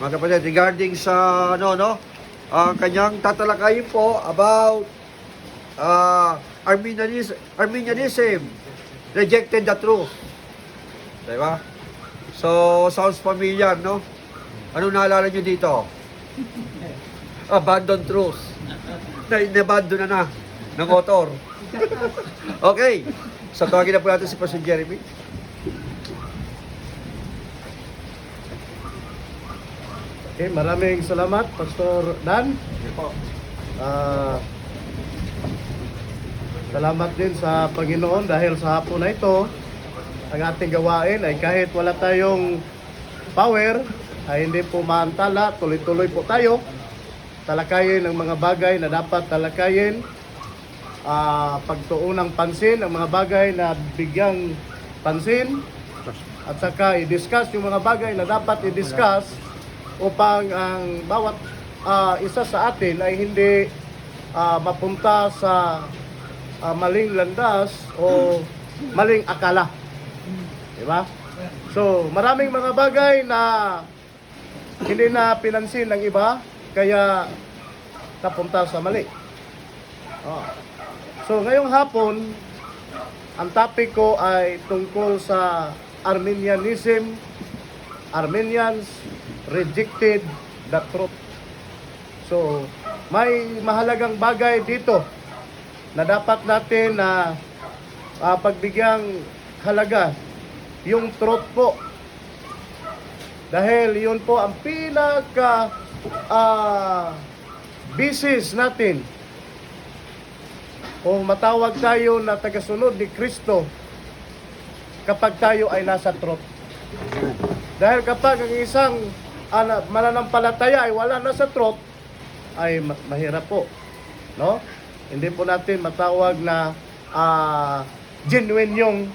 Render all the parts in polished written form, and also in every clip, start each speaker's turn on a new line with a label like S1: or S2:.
S1: mga kapatid, regarding sa ang kanyang tatalakayin po about Arminianism, rejected the truth. Diba? So, sounds familiar, no? Ano naalala nyo dito? Abandon truth. Na-abandon na ng author. Okay. So, tawagin na po natin si Pastor Jeremy.
S2: Okay, maraming salamat, Pastor Dan. Salamat din sa Panginoon dahil sa hapon na ito, ang ating gawain ay kahit wala tayong power, ay hindi po maantala, tuloy-tuloy po tayo. Talakayin ang mga bagay na dapat talakayin. Pagtuunang pansin ang mga bagay na bigyang pansin. At saka i-discuss yung mga bagay na dapat i-discuss upang ang bawat isa sa atin ay hindi mapunta sa maling landas o maling akala. Diba? So, maraming mga bagay na hindi na pinansin ng iba, kaya napunta sa mali. So, ngayong hapon, ang topic ko ay tungkol sa Arminianism. Arminians rejected the truth. So, may mahalagang bagay dito na dapat natin na pagbigyang halaga, yung truth po. Dahil yun po ang pinaka basis natin kung matawag tayo na tagasunod ni Kristo kapag tayo ay nasa truth. Dahil kapag ang isang mananampalataya ay wala na sa truth, ay mahirap po. No? Hindi po natin matawag na genuine yung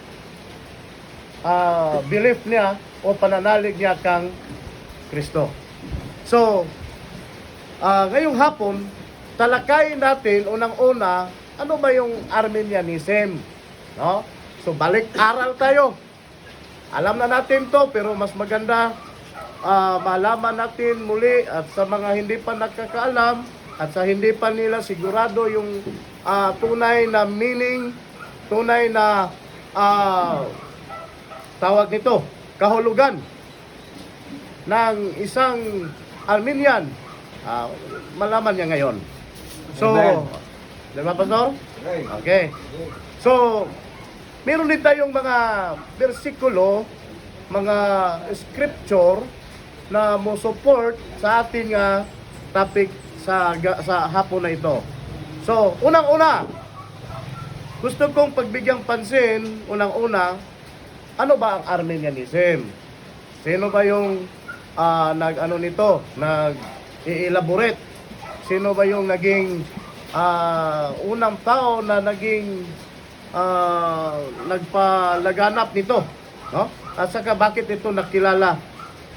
S2: belief niya o pananalig niya kang Kristo. So, ngayong hapon, talakayin natin unang-una, ano ba yung Arminianism? No? So, balik-aral tayo. Alam na natin to, pero mas maganda malaman natin muli at sa mga hindi pa nakakaalam at sa hindi pa nila sigurado yung tunay na meaning, tunay na tawag nito, kahulugan ng isang Arminian. Malaman niya ngayon. So, diba, Pastor? Okay. So, meron din tayong mga bersikulo, mga scripture na mo support sa ating topic sa hapon na ito. So, unang-una, gusto kong pagbigyang pansin, unang-una, ano ba ang Arminianism? Sino ba yung nag-ano nito, nag-i-elaborate? Sino ba yung naging unang tao na naging nagpalaganap nito? No? At saka bakit ito nakilala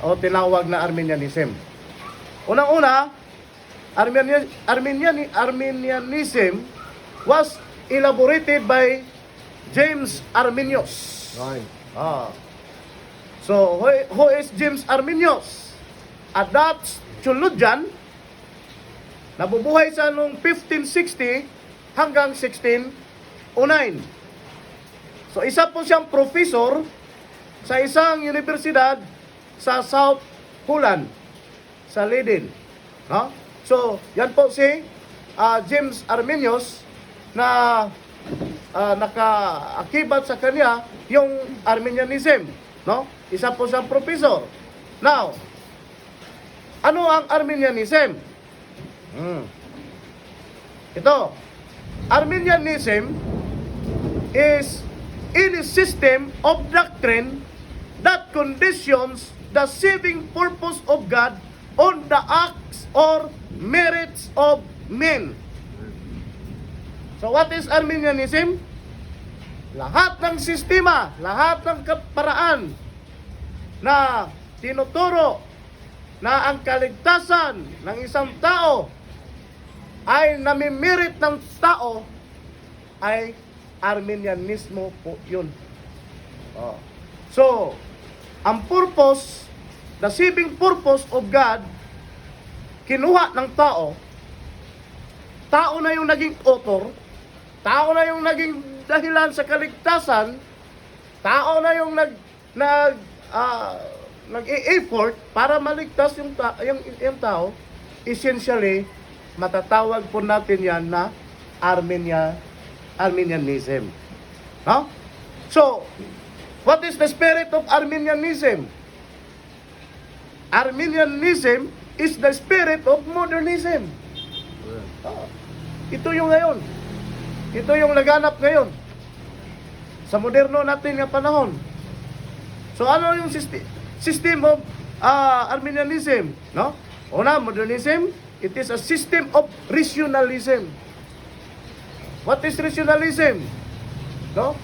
S2: o tinawag na Arminianism? Unang-una, Arminianism was elaborated by James Arminius.
S1: Right.
S2: So, who is James Arminius? A Dutch theologian, nabubuhay sa noong 1560 hanggang 1609. So, isa po siyang professor sa isang universidad sa South Holland, sa Leiden. No? So, yan po si James Arminius na nakaakibat sa kanya yung Arminianism. No? Isa po siyang professor. Now, ano ang Arminianism? Ito, Arminianism is any system of doctrine that conditions the saving purpose of God on the acts or merits of men. So what is Arminianism? Lahat ng sistema, lahat ng paraan na tinuturo na ang kaligtasan ng isang tao ay namimirit ng tao ay Arminianismo po yun. So, ang purpose the saving purpose of God, kinuha ng tao, tao na yung naging author, tao na yung naging dahilan sa kaligtasan, tao na yung nag-e-effort para maligtas yung tao, essentially, matatawag po natin yan na Arminianism. No? So, what is the spirit of Arminianism? Arminianism is the spirit of modernism. Oh, ito yung ngayon. Ito yung laganap ngayon. Sa moderno natin nga panahon. So ano yung system of Arminianism? No? Una, modernism, it is a system of rationalism. What is rationalism? No?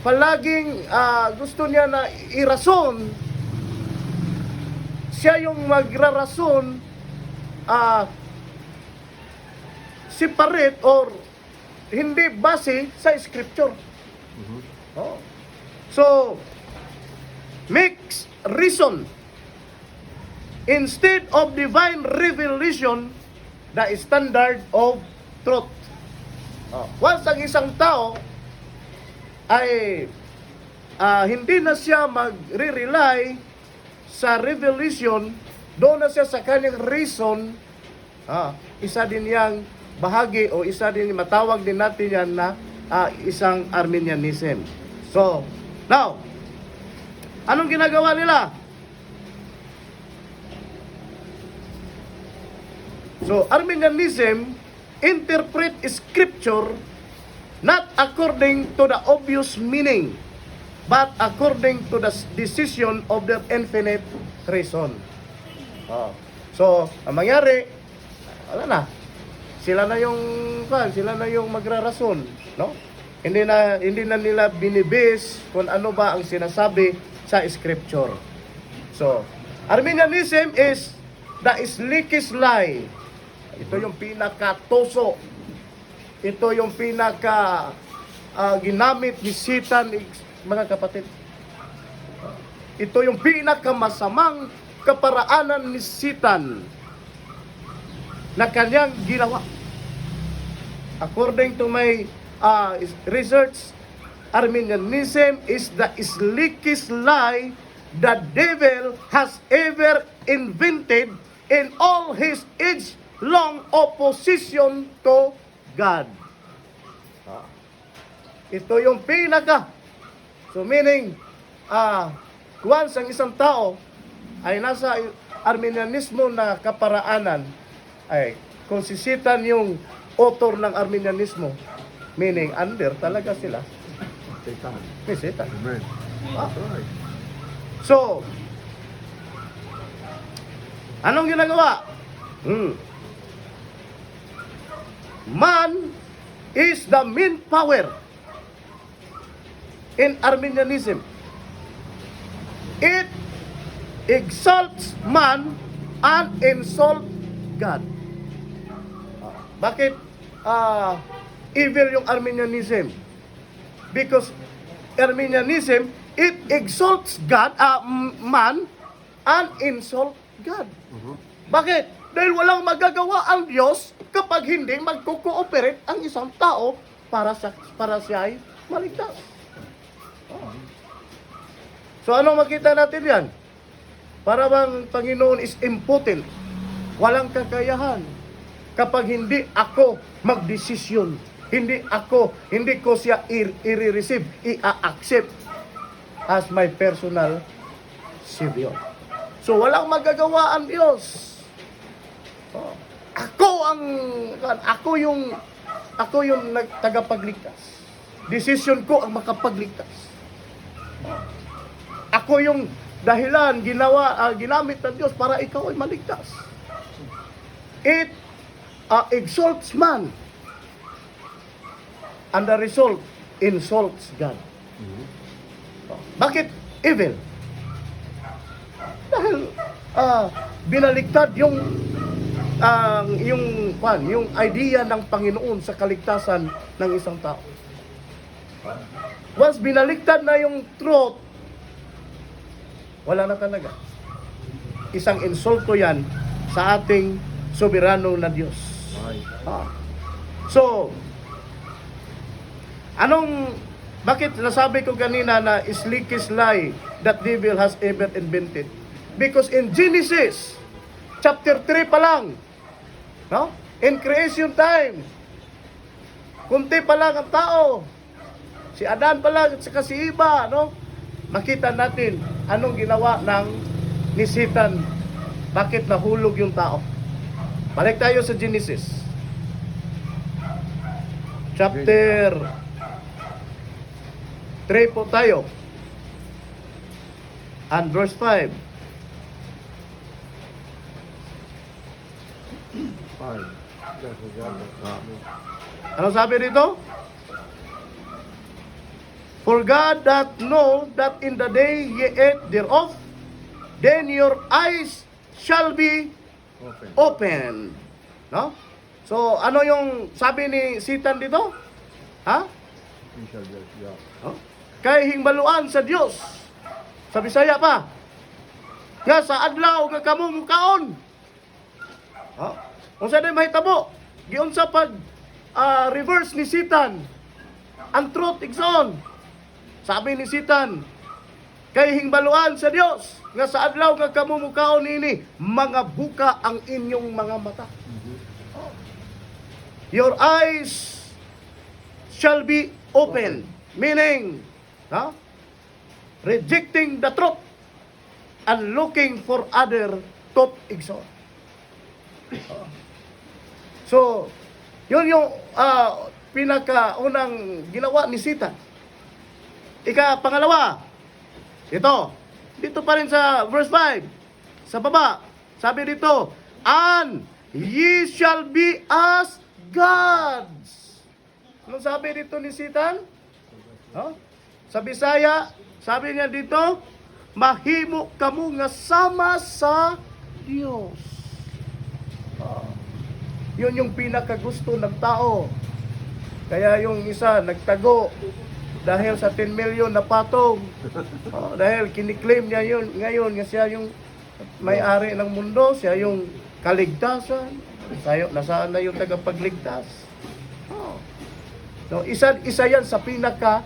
S2: Palaging gusto niya na irason, siya yung magrarason, separate or hindi base sa scripture. Oh. So, makes reason instead of divine revelation the standard of truth. Oh. Once ang isang tao ay hindi na siya magre-rely sa revelation, doon na siya sa kanyang reason, isa din yang bahagi o isa din matawag din natin yan na isang Arminianism. So, now, anong ginagawa nila? So, Arminianism interpret scripture not according to the obvious meaning, but according to the decision of their infinite reason. So, ang mangyari, wala na. Sila na yung magrarason, no? Hindi na nila binibase kung ano ba ang sinasabi sa scripture. So, Arminianism is the slickest lie. Ito yung pinakatoso. Ito yung ginamit ni Satan, mga kapatid. Ito yung pinakamasamang kaparaanan ni Satan na kanyang ginawa. According to my research, Arminianism is the slickest lie the devil has ever invented in all his age-long opposition to God. Ito yung pinaka. So meaning, once ang isang tao ay nasa Arminianismo na kaparaanan, ay kung si Satan yung author ng Arminianismo, meaning under talaga sila.
S1: Satan.
S2: May Satan.
S1: Amen. Right.
S2: So, anong ginagawa? Man is the main power in Arminianism. It exalts man and insults God. Bakit evil yung Arminianism? Because Arminianism, it exalts God, man, and insults God. Bakit? Dahil walang magagawa ang Diyos kapag hindi magko-cooperate ang isang tao para siya ay maligtas. So ano makita natin yan? Para bang Panginoon is impotent, walang kakayahan kapag hindi ako magdesisyon, hindi ko siya i-receive, i-accept as my personal Savior. So walang magagawa ang Diyos. Ako yung tagapagligtas. Decision ko ang makapagligtas. Ako yung dahilan ginamit ng Diyos para ikaw ay maligtas. It exalts man, and the result insults God. Bakit evil? Dahil binaligtad yung idea ng Panginoon sa kaligtasan ng isang tao. Once binaligtad na yung truth, wala na talaga. isang insulto yan sa ating soberano na Diyos. Ah. So, bakit nasabi ko kanina na slickest lie that devil has ever invented? Because in Genesis, chapter 3 pa lang, no? In creation time, kunti pa lang ang tao. Si Adan pa lang at saka si Eva, no? Makita natin anong ginawa ni Satan. Bakit nahulog yung tao? Balik tayo sa Genesis. Chapter 3 po tayo. And verse 5. Ano sabi dito? For God doth know that in the day ye eat thereof, then your eyes shall be open. No? So, ano yung sabi ni Satan dito? Ha? Oh? Kay hingbaluan sa Dios. Sa Bisaya pa. Nga sa adlaw nga kamo mukaon. Oh? Kung saan mahitabo, giun sa pag reverse ni Satan. Ang truth igsoon. Sabi ni Satan, kay hingbaluan sa Dios nga sa adlaw nga kamo mukaon nini, mga buka ang inyong mga mata. Oh. Your eyes shall be open. Meaning, rejecting the truth and looking for other truth igsoon. So, yun yung pinakaunang ginawa ni Satan. Pangalawa, dito pa rin sa verse 5, sa baba, sabi dito, and ye shall be as gods. Anong sabi dito ni Satan? Sa Bisaya, sabi niya dito, mahimo kamo nga sama sa Diyos. Yun yung pinakagusto ng tao. Kaya yung isa nagtago dahil sa 10 million na patong. Dahil kiniklaim niya yun ngayon nga siya yung may-ari ng mundo, siya yung kaligtasan. Nasaan na yung tagapagligtas? So, isa yan sa pinaka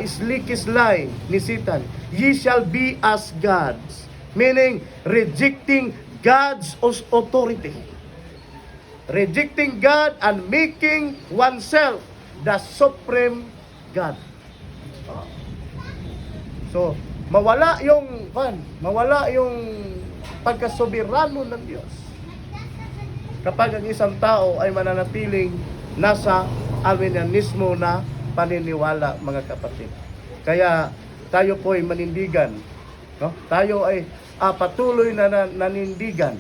S2: slickest lie ni Satan. Ye shall be as gods. Meaning, rejecting God's authority. Rejecting God and making oneself the supreme God. So, mawala yung pagkasoberano ng Diyos kapag ang isang tao ay mananatiling nasa Arminianismo na paniniwala, mga kapatid. Kaya tayo po ay manindigan, no? Tayo ay patuloy na nanindigan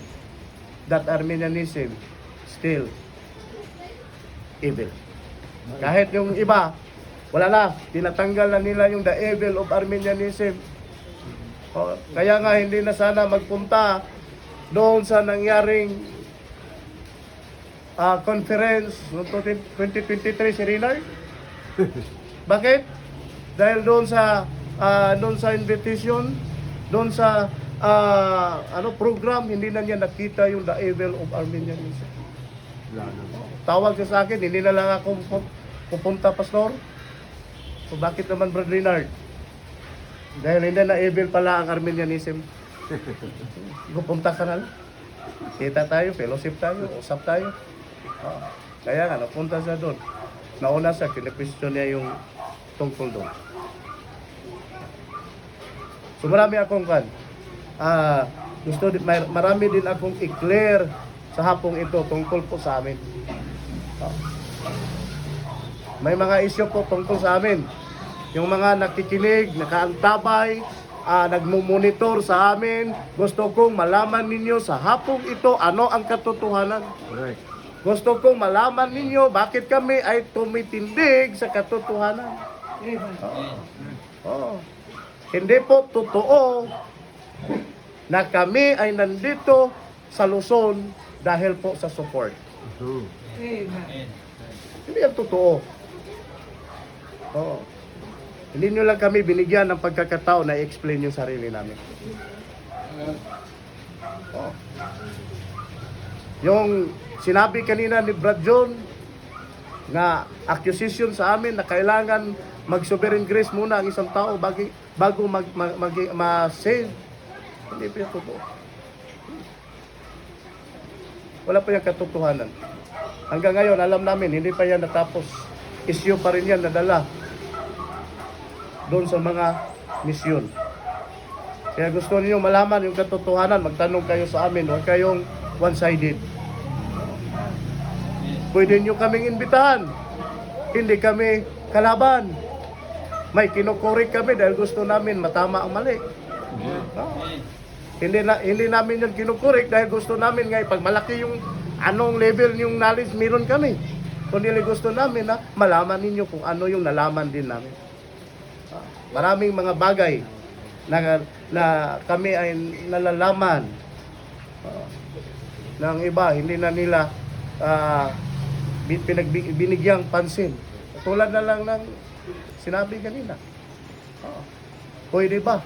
S2: that Arminianism still evil. Kahit yung iba, wala na, tinatanggal na nila yung the evil of Arminianism. Kaya nga hindi na sana magpunta doon sa nangyaring conference noong 2023 si Renard. Bakit? Dahil doon sa invitation, doon sa program, hindi na niya nakita yung the evil of Arminianism. Tawag siya sa akin, hindi na lang ako pupunta, Pastor. So bakit naman, Brother Renard? Dahil hindi na evil pala ang Arminianism. Pupunta ka na lang. Kita tayo, fellowship tayo, usap tayo. Kaya nga, napunta siya doon. Nauna siya, kina-question niya yung tungkol doon. So marami akong marami din akong i-clear sa hapong ito tungkol po sa amin. May mga isyu po tungkol sa amin. Yung mga nakikinig, nakaantabay, nagmumonitor sa amin, gusto kong malaman ninyo sa hapong ito ano ang katotohanan.
S1: Right.
S2: Gusto kong malaman ninyo bakit kami ay tumitindig sa katotohanan. Hindi po totoo na kami ay nandito sa Luzon dahil po sa support. Hindi yan totoo. Hindi nyo lang kami binigyan ng pagkakataon na i-explain yung sarili namin. Oh. Yung sinabi kanina ni Brad John na accusation sa amin na kailangan mag-sovereign grace muna ang isang tao bago ma-save. Hindi pa yung totoo. Wala pa yung katotohanan. Hanggang ngayon, alam namin, hindi pa yan natapos. Issue pa rin yan nadala doon sa mga misyon. Kaya gusto niyo malaman yung katotohanan, magtanong kayo sa amin, huwag kayong one-sided. Pwede niyo kaming imbitahan. Hindi kami kalaban. May kinukurik kami dahil gusto namin matama ang mali. No? Hindi namin yung kinukurik dahil gusto namin nga pag malaki yung anong level yung knowledge meron kami. Kundi gusto namin na malaman ninyo kung ano yung nalaman din namin. Maraming mga bagay na kami ay nalalaman ng iba, hindi na nila binigyang pansin. Tulad na lang ng sinabi kanina. Pwede ba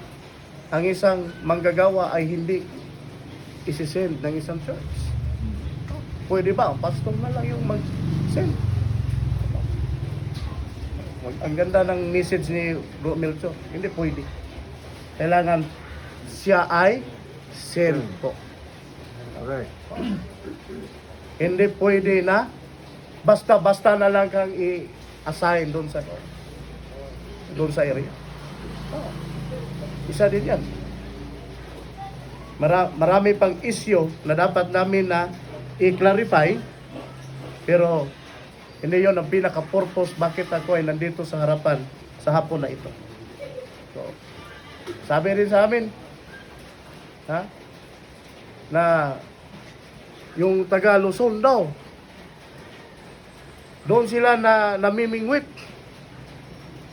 S2: ang isang manggagawa ay hindi isi-send ng isang church? Pwede ba ang pastor na lang yung mag-send? Ang ganda ng message ni Bro Melcho. Hindi pwede. Kailangan siya ay send po.
S1: Okay.
S2: Hindi pwede na basta-basta na lang kang i-assign doon sa area. Isa din yan. Marami pang issue na dapat namin na i-clarify, pero hindi yon ang pinaka-purpose bakit ako ay nandito sa harapan sa hapon na ito. So, sabi rin sa amin, na yung taga Luzon daw, doon sila na namimingwit.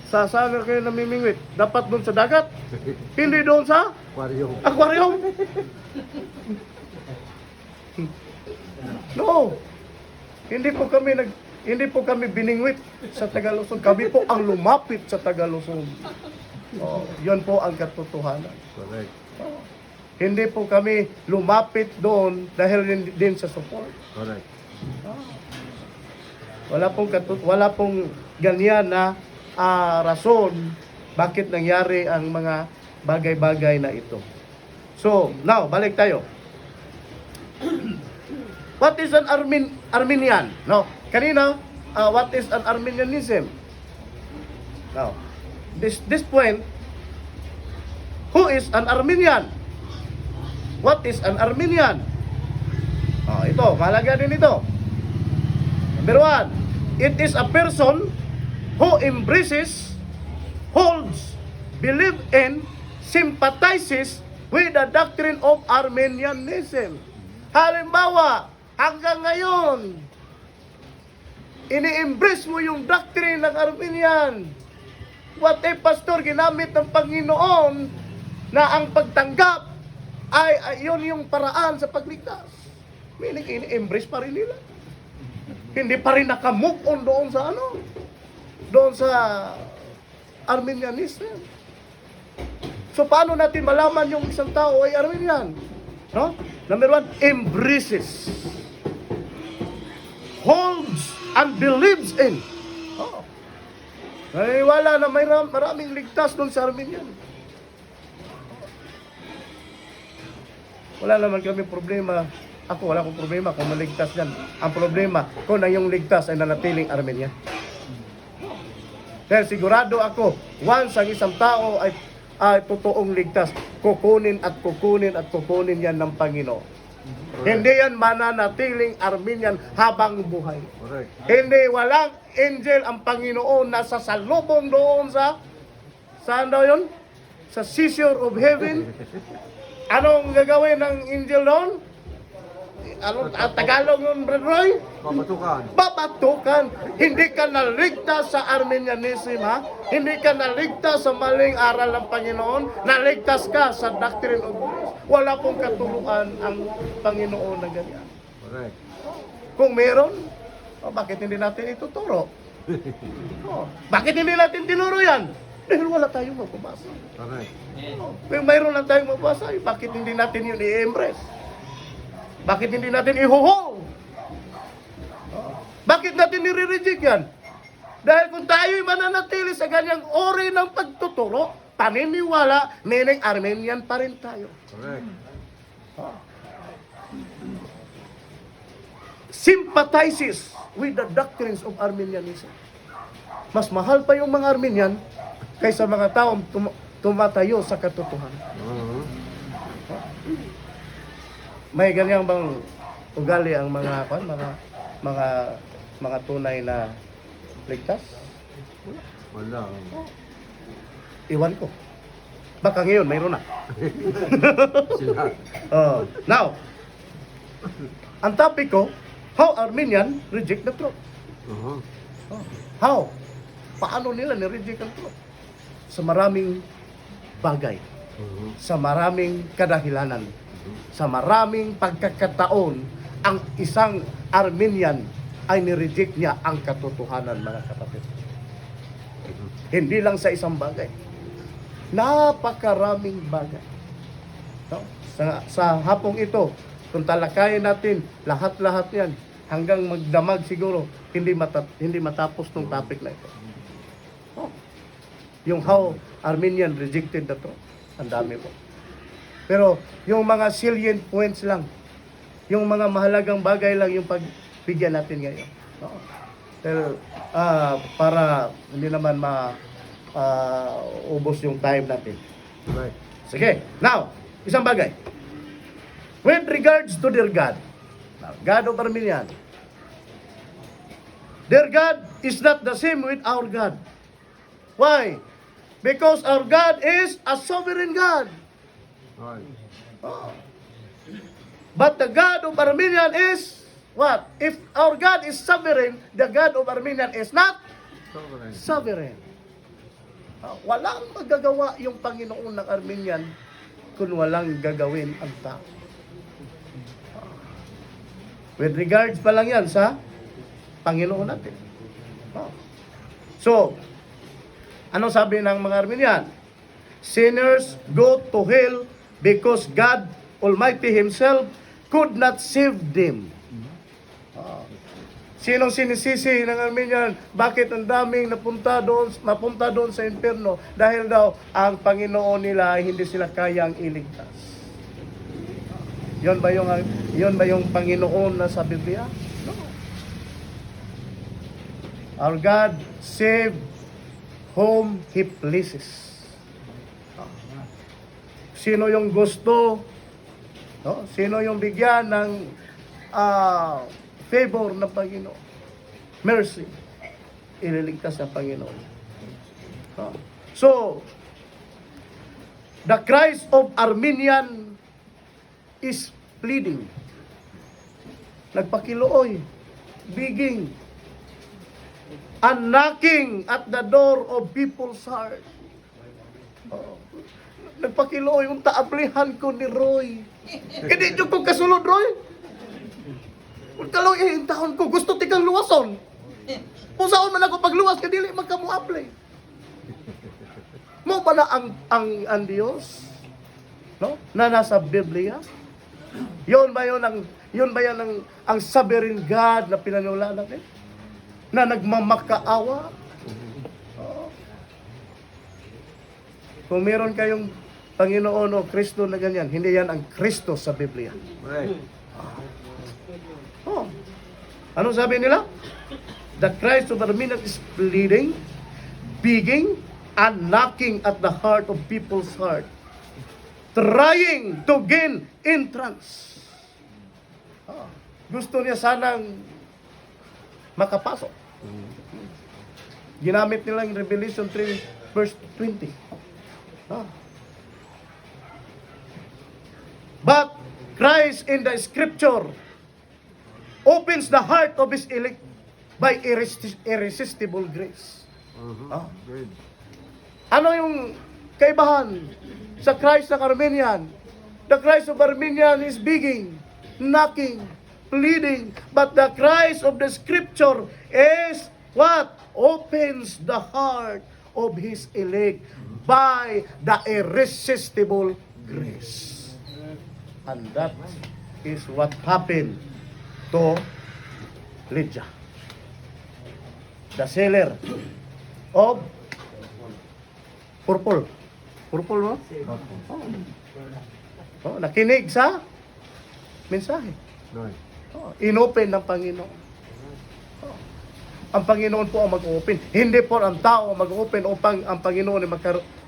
S2: Saan kayo namimingwit? Dapat doon sa dagat? Hindi doon sa aquarium. No. Hindi po kami biningwit sa taga Luzon. Kami po ang lumapit sa taga Luzon. Oh, 'yon po ang katotohanan.
S1: Correct.
S2: Oh. Hindi po kami lumapit doon dahil din sa support.
S1: Correct.
S2: Oh. Wala pong ganyan na rason bakit nangyari ang mga bagay-bagay na ito. So, now, balik tayo. What is an Arminian? No. Kanina, what is an Arminianism? Now, this point, who is an Arminian? What is an Arminian? Ito, mahalaga din ito. Number 1, it is a person who embraces, holds, believes in, sympathizes with the doctrine of Arminianism. Halimbawa, hanggang ngayon, ini-embrace mo yung doctrine ng Arminian. What if, pastor, ginamit ng Panginoon na ang pagtanggap ay yun yung paraan sa pagligtas? Meaning, ini-embrace pa rin nila. Hindi pa rin naka-move on doon sa Arminianism. So, paano natin malaman yung isang tao ay Arminian? No? Number 1, embraces, holds, and believes in. Naniwala na maraming ligtas doon sa Arminian. Wala naman kami problema. Ako, wala akong problema kung maligtas yan. Ang problema, kung na yung ligtas ay nanatiling Arminian. Dahil sigurado ako, once ang isang tao ay totoong ligtas, kukunin yan ng Panginoon. Hindi yan mananatiling Arminian habang buhay.
S1: Correct.
S2: Hindi, walang angel ang Panginoon na sasalubong doon saan daw yun? Sa seashore of heaven. Anong gagawin ng angel doon? Tagalog nun, Brad Roy? Babatukan. Hindi ka naligtas sa Arminianism, ha? Hindi ka naligtas sa maling aral ng Panginoon. Naligtas ka sa doctrine of grace. Wala pong katuluan ang Panginoon na ganyan.
S1: Correct.
S2: Kung meron, bakit hindi natin ituturo? Bakit hindi natin tinuro yan? Dahil wala tayong mapabasa.
S1: Correct.
S2: Kung mayroon lang tayong mapabasa, bakit hindi natin yun i-embrace? Bakit hindi natin ihuhol? Bakit natin nire-reject yan? Dahil kung tayo'y mananatili sa ganyang uri ng pagtuturo, paniniwala, meaning Armenian pa rin tayo.
S1: Correct.
S2: Sympathizes with the doctrines of Armenianism. Mas mahal pa yung mga Armenian kaysa mga taong tumatayo sa katotohanan.
S1: Uh-huh.
S2: May ganyang bang ugali ang mga tunay na ligtas?
S1: Wala.
S2: Iwan ko. Baka ngayon mayroon na.
S1: Sila.
S2: Now, ang topic ko, how Armenian reject the truth.
S1: Uh-huh.
S2: How? Paano nila ni-reject ang truth? Sa maraming bagay.
S1: Uh-huh.
S2: Sa maraming kadahilanan. Sa maraming pagkakataon, ang isang Armenian ay ni-reject niya ang katotohanan, mga kapatid. Hindi lang sa isang bagay. Napakaraming bagay. No? Sa hapong ito, kung talakayin natin lahat-lahat yan, hanggang magdamag siguro, hindi matapos tong topic na ito. Oh. Yung how Armenian rejected the truth. Ang dami po. Pero yung mga salient points lang, yung mga mahalagang bagay lang yung pagbigyan natin ngayon. No? Pero para hindi naman ubos yung time natin.
S1: Right.
S2: Sige, now, isang bagay. With regards to their God, God of Armenian, their God is not the same with our God. Why? Because our God is a sovereign God.
S1: Right.
S2: But the God of Armenian is what? If our God is sovereign, the God of Armenian is not
S1: Sovereign.
S2: sovereign. Walang magagawa yung Panginoon ng Armenian kung walang gagawin ang tao. With regards pa lang yan sa Panginoon natin. So, ano sabi ng mga Armenian? Sinners go to hell because God Almighty Himself could not save them. Sinong sinisisi ng Armenian? Bakit ang daming napunta doon sa impyerno? Dahil daw ang Panginoon nila ay hindi sila kayang iligtas. Yon ba yung Panginoon na sa Biblia? No. Our God saved whom He pleases. Sino yung gusto? No? Sino yung bigyan ng favor ng Panginoon? Mercy. Ililigtas ng Panginoon. So, the Christ of Armenian is pleading. Nagpakilooy. Begging. And knocking at the door of people's heart. Nagpakilooy yung taablihan ko ni Roy. Hindi nyo kong kasulod, Roy. Kung kaloy yung taon ko, gusto tikang luwason. Kung saan man ako pagluwas, kadili magkamuaple. Mo ba na ang Diyos? No? Na nasa Biblia? Yun ba yan ang sovereign God na pinanula natin? Na nagmamakaawa? Kung meron kayong Panginoon o Kristo na ganyan, hindi yan ang Kristo sa Biblia.
S1: Right.
S2: Ano sabi nila? The Christ of Armenian is pleading, begging, and knocking at the heart of people's heart, trying to gain entrance. Gusto niya sanang makapasok. Ginamit nila yung Revelation 3 verse 20. But Christ in the scripture opens the heart of His elect by irresistible grace.
S1: Good.
S2: Ano yung kaibahan sa Christ ng Armenian? The Christ of Armenian is begging, knocking, pleading, but the Christ of the scripture is what? Opens the heart of His elect by the irresistible grace. And that is what happened to Lydia, the seller of purple. Purple, no? Oh, nakinig sa mensahe. Oh, inopen ng Panginoon. Oh. Ang Panginoon po ang mag-open. Hindi po ang tao ang mag-open upang ang Panginoon ay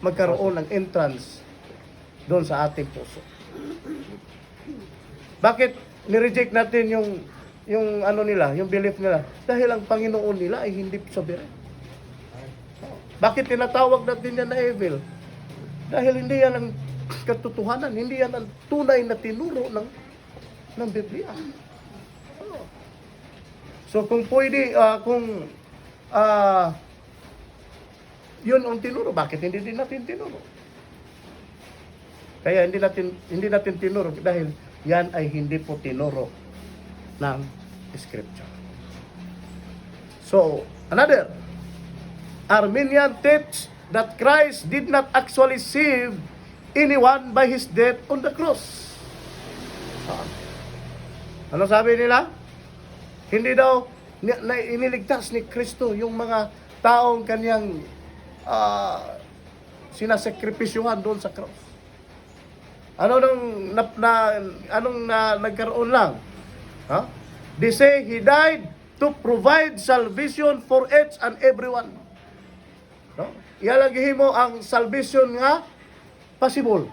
S2: magkaroon ng entrance doon sa ating puso. Bakit ni-reject natin yung ano nila, yung belief nila? Dahil ang Panginoon nila ay hindi sovereign. Bakit tinatawag natin yan na evil? Dahil hindi yan ang katotohanan, hindi yan ang tunay na tinuro ng Biblia. So kung pwede, yun ang tinuro, bakit hindi din natin tinuro? Kaya hindi natin tinuro dahil yan ay hindi po tinuro ng Scripture. So, another, Arminian teach that Christ did not actually save anyone by His death on the cross. Ano sabi nila? Hindi daw iniligtas ni Kristo yung mga taong kanyang sinasakripisyuhan doon sa cross. Anong nagkaroon lang? Huh? They say He died to provide salvation for each and everyone. No? Ialagay mo ang salvation nga possible.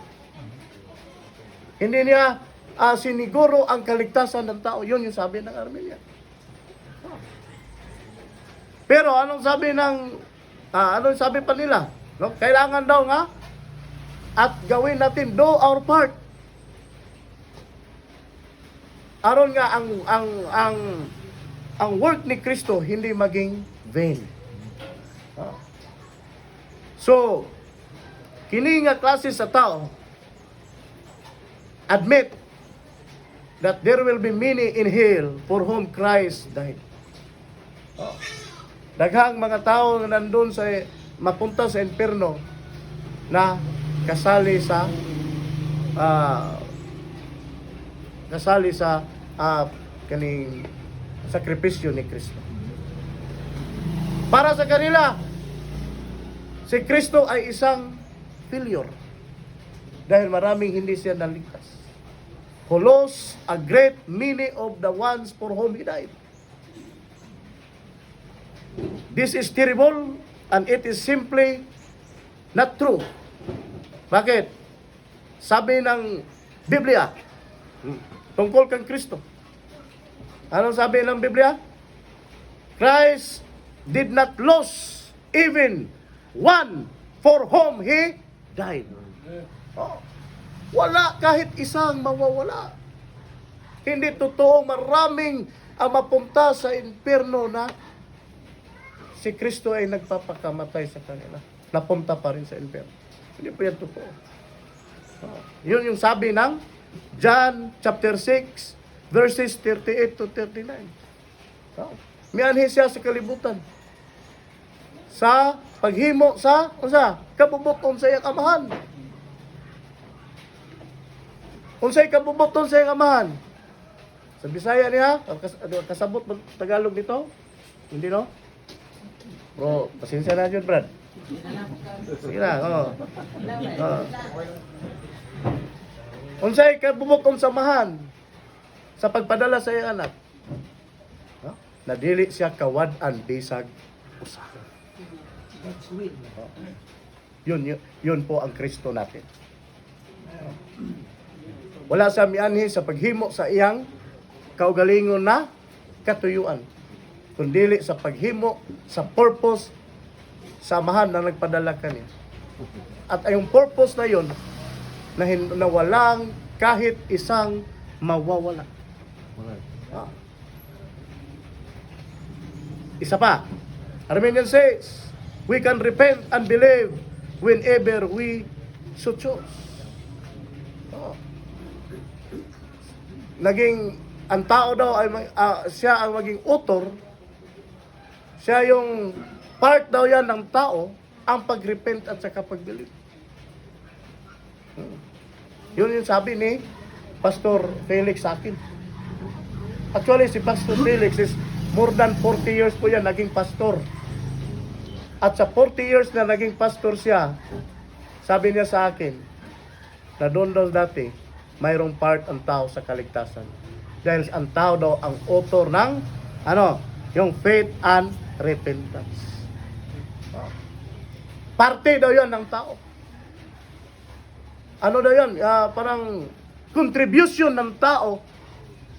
S2: Hindi niya siniguro ang kaligtasan ng tao. Yun yung sabi ng Arminian. Pero anong sabi pa nila? No? Kailangan daw nga at gawin natin do our part. Aron nga ang work ni Kristo hindi maging vain. So, kini nga klase sa tao admit that there will be many in hell for whom Christ died. Daghang mga tao na nandun sa mapunta sa impyerno na kasali sa kaning sakripisyo ni Kristo. Para sa kanila, si Kristo ay isang failure dahil maraming hindi siya naligtas. Who lost a great many of the ones for whom He died. This is terrible and it is simply not true. Bakit? Sabi ng Biblia tungkol kang Kristo. Anong sabi ng Biblia? Christ did not lose even one for whom He died. Oh. Wala kahit isang mawawala. Hindi totoo maraming ang mapunta sa impyerno na si Kristo ay nagpapakamatay sa kanila. Napunta pa rin sa impyerno. Hindi po yan totoo. Yun yung sabi ng John chapter 6 verses 38 to 39. May anhi siya sa kalibutan. Sa paghimo sa kabubuton sa iyang amahan. Unsay kabubuton sa iyang amahan? Sa Bisaya niya, kasabot Tagalog nito? Hindi no? Bro, pasensya na yun, Brad. Sige na, Unsay kabubuton sa amahan sa pagpadala sa iyang anak? Nadili siya kawad-an bisag usa. Yun po ang Kristo natin. Wala sa mianhi sa paghimo sa iyang kaugalingon na katuyuan, kundi sa paghimo sa purpose sa amahan na nagpadala kaniya. At yung purpose na yun na walang kahit isang mawawala. Isa pa, Arminian says, we can repent and believe whenever we so choose. Ang tao daw ay siya ang maging author, siya yung part daw yan ng tao, ang pag-repent at saka pag-believe. Yun yung sabi ni Pastor Felix sa akin. Actually, si Pastor Felix is more than 40 years po yan naging pastor. At sa 40 years na naging pastor siya, sabi niya sa akin, na doon daw dati, mayroong part ang tao sa kaligtasan. Dahil ang tao daw ang author ng, yung faith and repentance. Parte daw yan ng tao. Ano daw yan? Parang contribution ng tao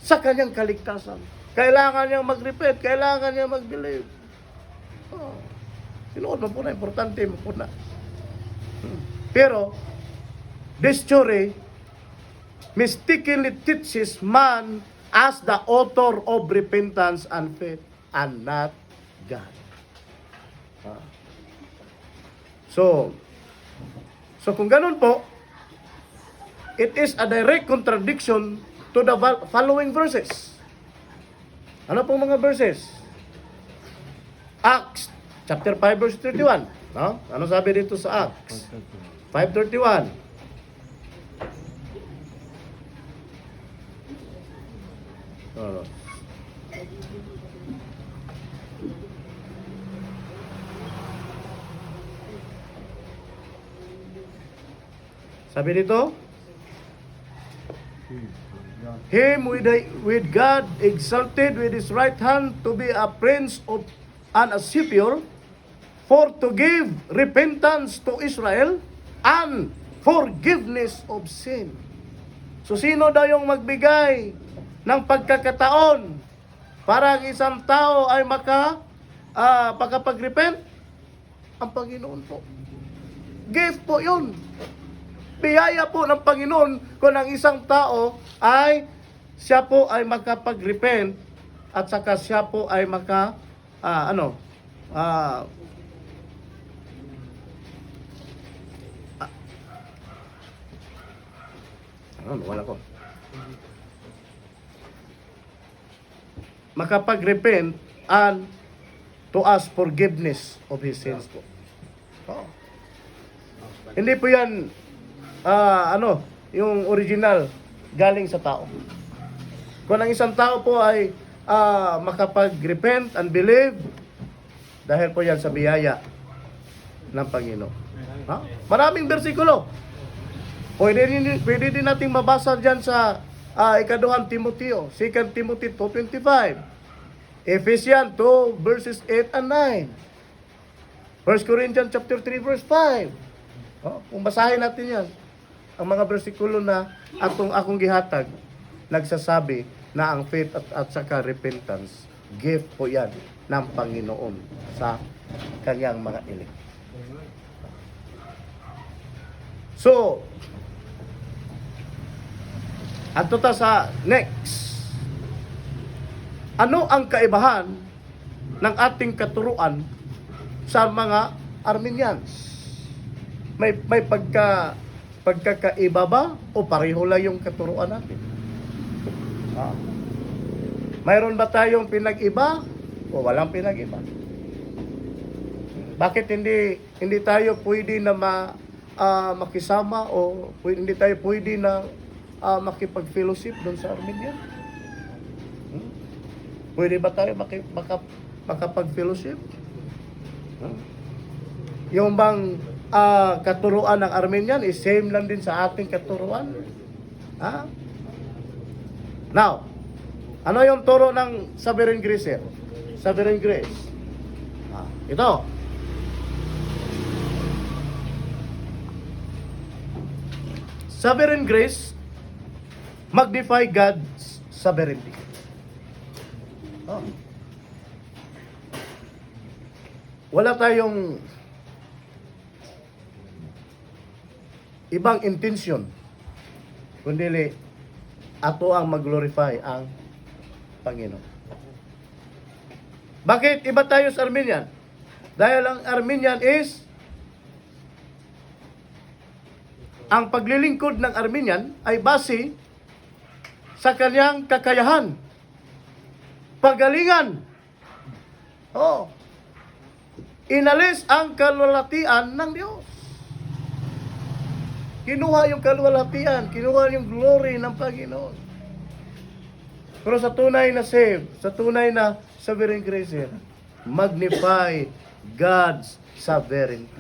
S2: sa kanyang kaligtasan. Kailangan niyang mag-repent, kailangan niyang mag-believe. Sinuod mo po na, importante mo po na. Pero, this story mistakenly teaches man as the author of repentance and faith and not God. So kung ganun po, it is a direct contradiction to the following verses. Ano pong mga verses? Acts chapter 5 verse 31. No? Ano sabi dito sa Acts 5:31? Sabi dito, him with God exalted with his right hand to be a prince of and a savior, for to give repentance to Israel and forgiveness of sin. So sino daw yung magbigay ng pagkakataon para ang isang tao ay makapag-repent? Ang Panginoon po. Gift po yun. Biyaya po ng Panginoon kung ang isang tao siya po ay makapag-repent at saka siya po ay wala ko. Makapag-repent and to ask forgiveness of his sins po. Hindi po yan yung original galing sa tao. Kung ang isang tao po ay makapag-repent and believe, dahil po yan sa biyaya ng Panginoon. Maraming bersikulo. Pwede din nating mabasa dyan sa ikaduhang Timoteo, 2 Timothy 2:25, Ephesians 2 verses 8 and 9, 1 Corinthians chapter 3 verse 5. Kung basahin natin yan, ang mga bersikulo na akong gihatag, nagsasabi na ang faith at saka repentance, gift po yan ng Panginoon sa kanyang mga elect. So, ato ta sa next. Ano ang kaibahan ng ating katuruan sa mga Armenians? May pagkakaiba ba o pareho lang yung katuruan natin? Mayroon ba tayong pinag-iba o walang pinag-iba? Bakit hindi tayo pwede na makisama o hindi tayo pwede na makipag-fellowship doon sa Armenian? Pwede ba tayo makapag-fellowship? Yung bang katuruan ng Armenian is same lang din sa ating katuruan? Now, ano yung turo ng Sovereign Grace? Sovereign Grace. Ito. Sovereign Grace magnify God's sovereignty. Wala tayong ibang intention kundi ato ang mag-glorify ang Panginoon. Bakit iba tayo sa Armenian? Dahil ang Armenian is ang paglilingkod ng Armenian ay base sa kanyang kakayahan, pagalingan. Inalis ang kalulatian ng Diyos. Kinuha yung kaluwalhatian, kinuha yung glory ng Panginoon. Pero sa tunay na save, sa tunay na sovereign grace, magnify God's sovereignty.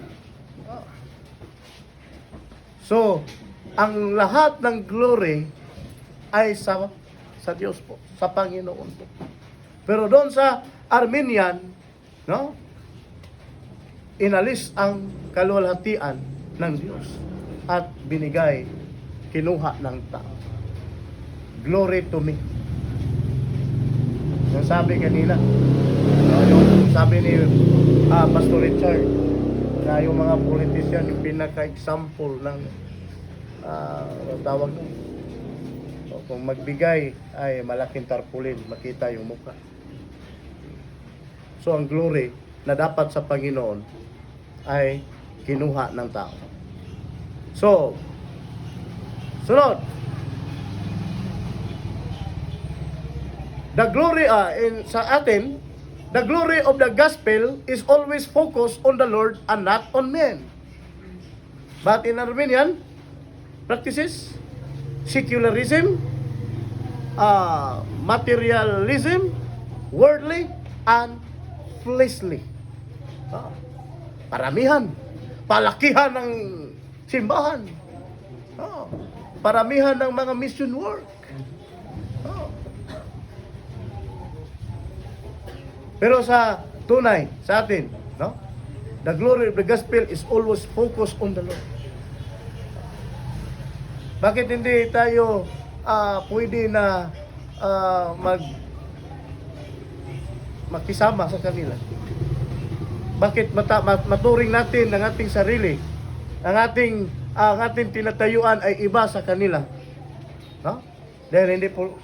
S2: So, ang lahat ng glory ay sa Diyos po, sa Panginoon po. Pero doon sa Armenian, no? Inalis ang kaluwalhatian ng Diyos at binigay, kinuha ng tao. Glory to me. Yung sabi kanina, yung sabi ni Pastor Richard, na yung mga politician, yung pinaka-example ng tawag nun. So, kung magbigay ay malaking tarpaulin, makita yung mukha. So ang glory na dapat sa Panginoon ay kinuha ng tao. So, sunod. The glory sa atin, the glory of the gospel is always focused on the Lord and not on men. But in Armenian practices, secularism, materialism, worldly, and fleshly. Paramihan, palakihan ng simbahan, paramihan ng mga mission work. Pero sa tunay, sa atin, no? The glory of the gospel is always focused on the Lord. Bakit hindi tayo pwede na makisama sa kanila? Bakit maturing natin ang ating sarili, ang ating tinatayuan ay iba sa kanila? No? Dahil hindi po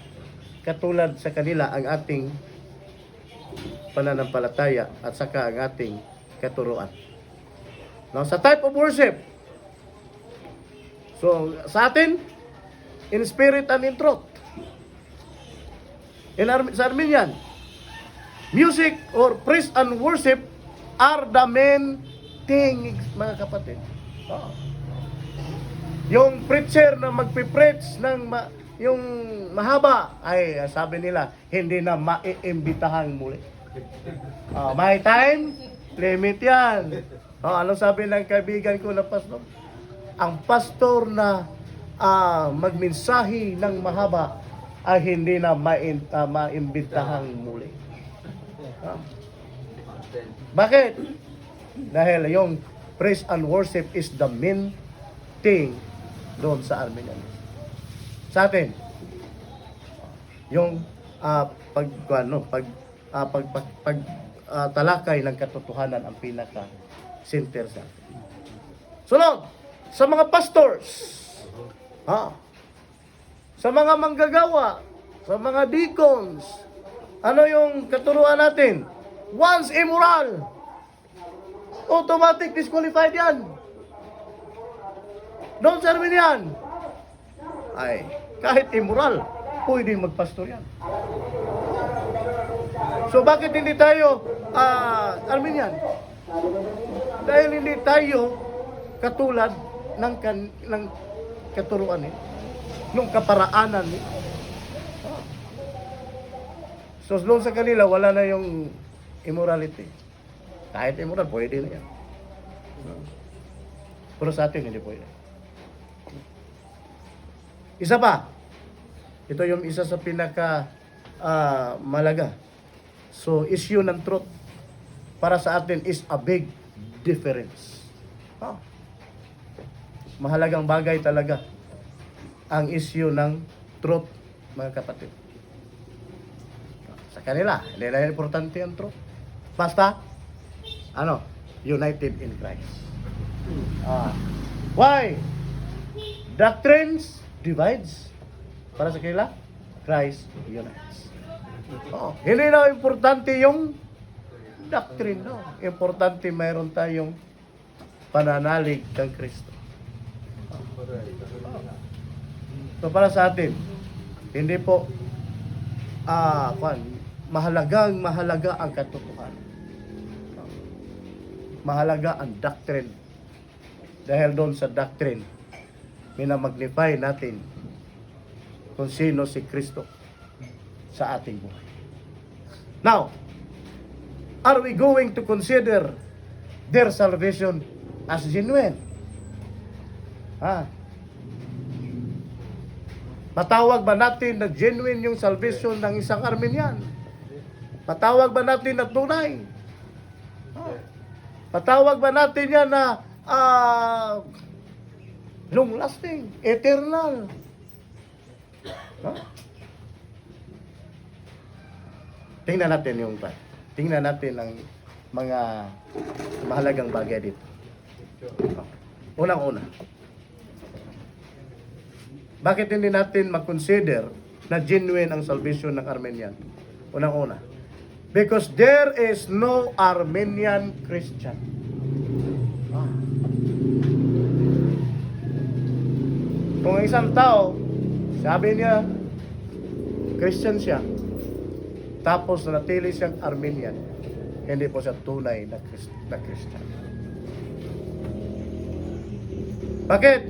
S2: katulad sa kanila ang ating pananampalataya at saka ang ating katuruan. Now, sa type of worship, so sa atin, in spirit and in truth. Sa Armenian, music or praise and worship are the main things, mga kapatid. Yung preacher na magpipreach ng yung mahaba, ay sabi nila, hindi na maiimbitahang muli. May time limit yan. Anong sabi ng kaibigan ko na pastor? Ang pastor na magmensahe ng mahaba ay hindi na maimbitahang muli. Bakit? Dahil yung praise and worship is the main thing doon sa Armenian. Sa atin, yung talakay ng katotohanan ang pinaka center sa atin. Sunod, sa mga pastors, sa mga manggagawa, sa mga deacons, ano yung katuruan natin? Once immoral, automatic disqualified yan. Doon sa Armenian, ay kahit immoral, pwedeng magpastor yan. So bakit hindi tayo Armenian? Dahil hindi tayo katulad ng katuruan ng kaparaanan So doon sa kanila wala na yung immorality. Kahit immoral, pwede na yan. Pero sa atin hindi pwede. Isa pa, ito yung isa sa pinaka malaga. So, issue ng truth para sa atin is a big difference. Mahalagang bagay talaga ang issue ng truth, mga kapatid. Sa kanila, hindi na importante ang truth. Basta, united in Christ. Why? Doctrines divides. Para sa kanila, Christ unites. Hindi na importante yung doctrine, no? Importante mayroon tayong pananalig kang Kristo. So para sa atin, hindi po mahalaga ang katotohanan. Mahalaga ang doctrine. Dahil doon sa doctrine minamagnify natin kung sino si Kristo sa ating buhay. Now, are we going to consider their salvation as genuine? Matawag ba natin na genuine yung salvation ng isang Armenian? Matawag ba natin na tunay? Matawag ba natin yan na long lasting, eternal? Tingnan natin ang mga mahalagang bagay dito. Unang-una, bakit hindi natin mag-consider na genuine ang salvation ng Armenian? Unang-una, because there is no Armenian Christian. Kung isang tao, sabi niya, Christian siya, tapos natili siyang Armenian, hindi po siya tunay na Christian. Bakit?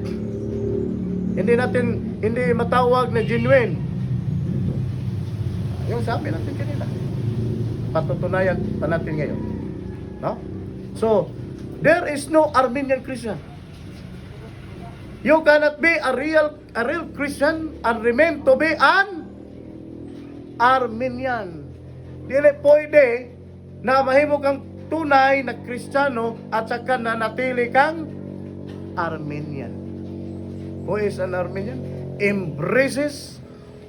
S2: Hindi matawag na genuine. Yung sabi natin kanina. Patutunayan pa natin ngayon. No? So, there is no Armenian Christian. You cannot be a real Christian and remain to be an Armenian. Dili pwede na mahimo kang tunay na Kristiyano at saka na natili kang Armenian. Who is an Armenian? Embraces,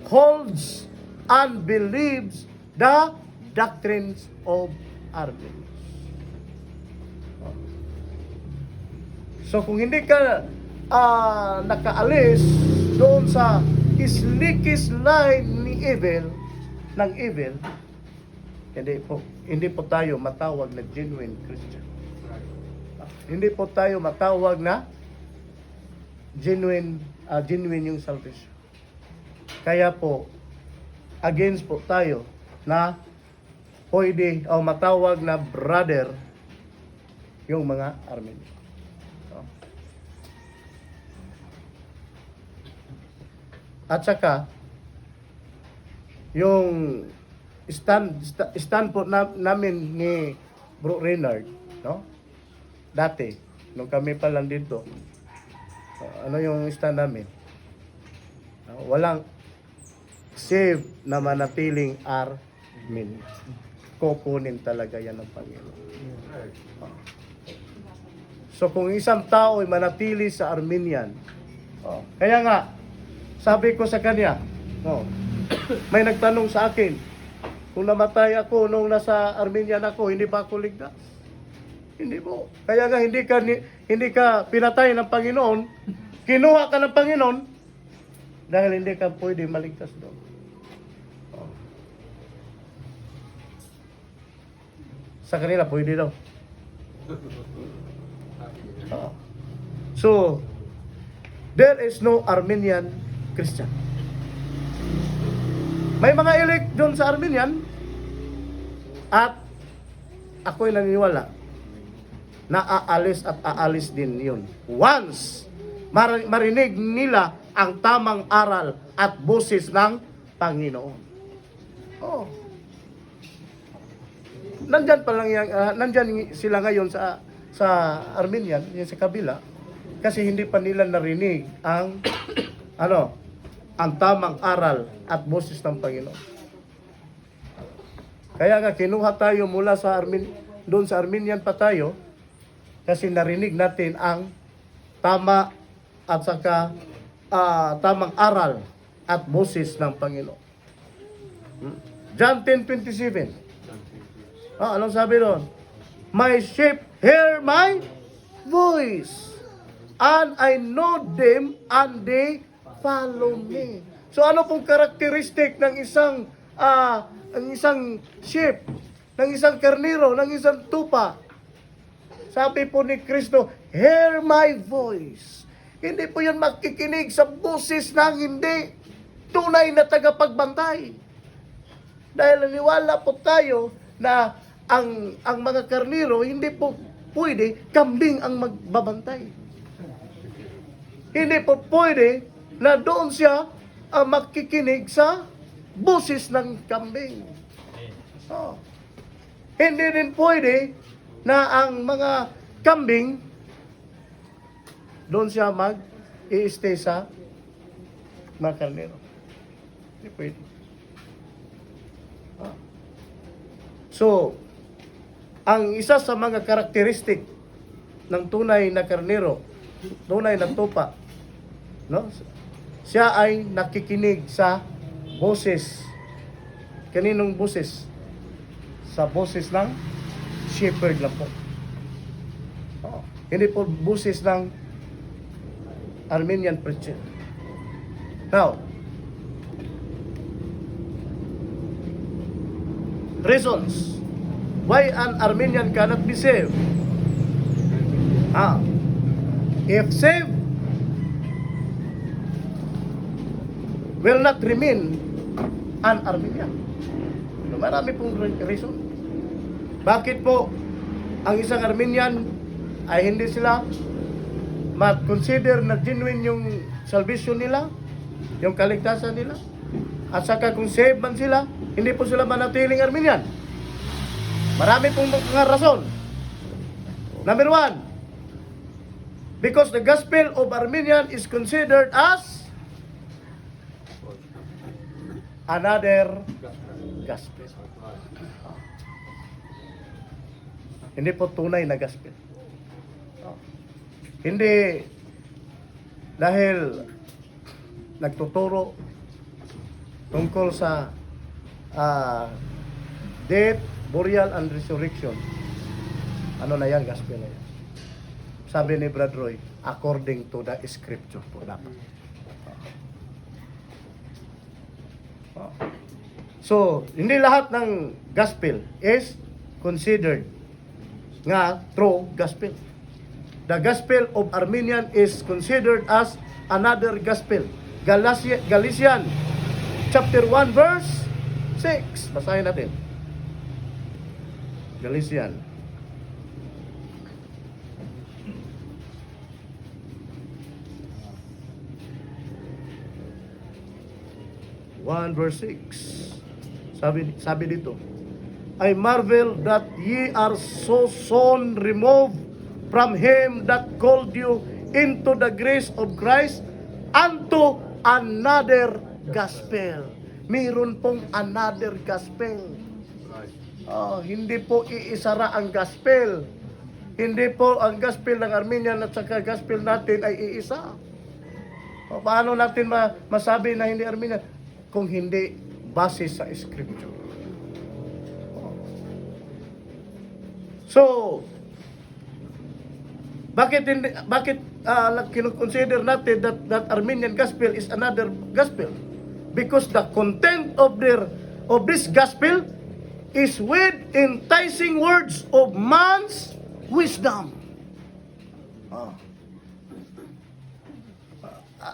S2: holds, and believes the doctrines of Armenians. So kung hindi ka nakaalis doon sa sneaky line ng evil, hindi po tayo matawag na genuine Christian. Hindi po tayo matawag na genuine yung salvation. Kaya po, against po tayo na pwede o matawag na brother yung mga Armenian. At saka, yung stand po namin ni Bro Reynard, no? Dati, nung kami pa lang dito, ano yung stand namin? Walang save na manatiling Armenian. Kukunin talaga yan ng Panginoon. So kung isang tao ay manatili sa Armenian, kaya nga, sabi ko sa kanya, may nagtanong sa akin, kung namatay ako nung nasa Armenian ako, hindi ba ako ligtas? Hindi po. Kaya nga hindi ka pinatay ng Panginoon, kinuha ka ng Panginoon, dahil hindi ka pwede maligtas doon. Sa kanila, pwede daw. So, there is no Armenian Christian. May mga elect doon sa Armenian at ako'y naniniwala na aalis din yun. Once marinig nila ang tamang aral at boses ng Panginoon. Nandyan pa lang nandyan sila ngayon sa Armenian, yung sa kabila, kasi hindi pa nila narinig ang ang tamang aral at boses ng Panginoon. Kaya nga kinuha tayo mula sa doon sa Armenian pa tayo kasi narinig natin ang tama at saka tamang aral at boses ng Panginoon. John 10:27. Anong sabi doon? My sheep hear my voice, and I know them, and they follow me. So ano pong karakteristik ng isang sheep, ng isang karniro, ng isang tupa? Sabi po ni Kristo, hear my voice. Hindi po yan makikinig sa boses ng hindi tunay na tagapagbantay. Dahil naniwala po tayo na ang mga karniro hindi po pwede kambing ang magbabantay. hindi po pwede na doon siya makikinig sa boses ng kambing. Oh. Hindi din pwede na ang mga kambing doon siya mag-i-stay sa mga karnero. Hindi pwede. Oh. So, ang isa sa mga karakteristik ng tunay na karnero, tunay na tupa, no? Siya ay nakikinig sa boses. Kaninong boses? Sa boses ng shepherd lang po. Oh, hindi po boses ng Armenian preacher. Now, reasons why an Armenian cannot be saved. If saved, will not remain an Armenian. Marami pong reason. Bakit po ang isang Armenian ay hindi sila ma-consider na genuine yung salvation nila, yung kaligtasan nila? At saka kung saved man sila, hindi po sila manatiling Armenian. Marami pong mga rason. Number one, because the gospel of Armenian is considered as another gospel. Hindi po tunay na gospel. Hindi dahil nagtuturo tungkol sa death, burial, and resurrection. Ano na yan? Gospel na yan. Sabi ni Brad Roy, according to the scripture po dapat. So, hindi lahat ng gospel is considered nga true gospel. The gospel of Armenian is considered as another gospel. Galatians chapter 1 verse 6. Basahin natin. Galatians. Verse 6. Sabi dito, I marvel that ye are so soon removed from him that called you into the grace of Christ unto another gospel. Mayroon pong another gospel. Hindi po iisara ang gospel. Hindi po ang gospel ng Armenian at saka gospel natin ay iisa. Paano natin masabi na hindi Armenian? Kung hindi base sa scripture. So, bakit kino-consider natin that Armenian gospel is another gospel? Because the content of this gospel is with enticing words of man's wisdom.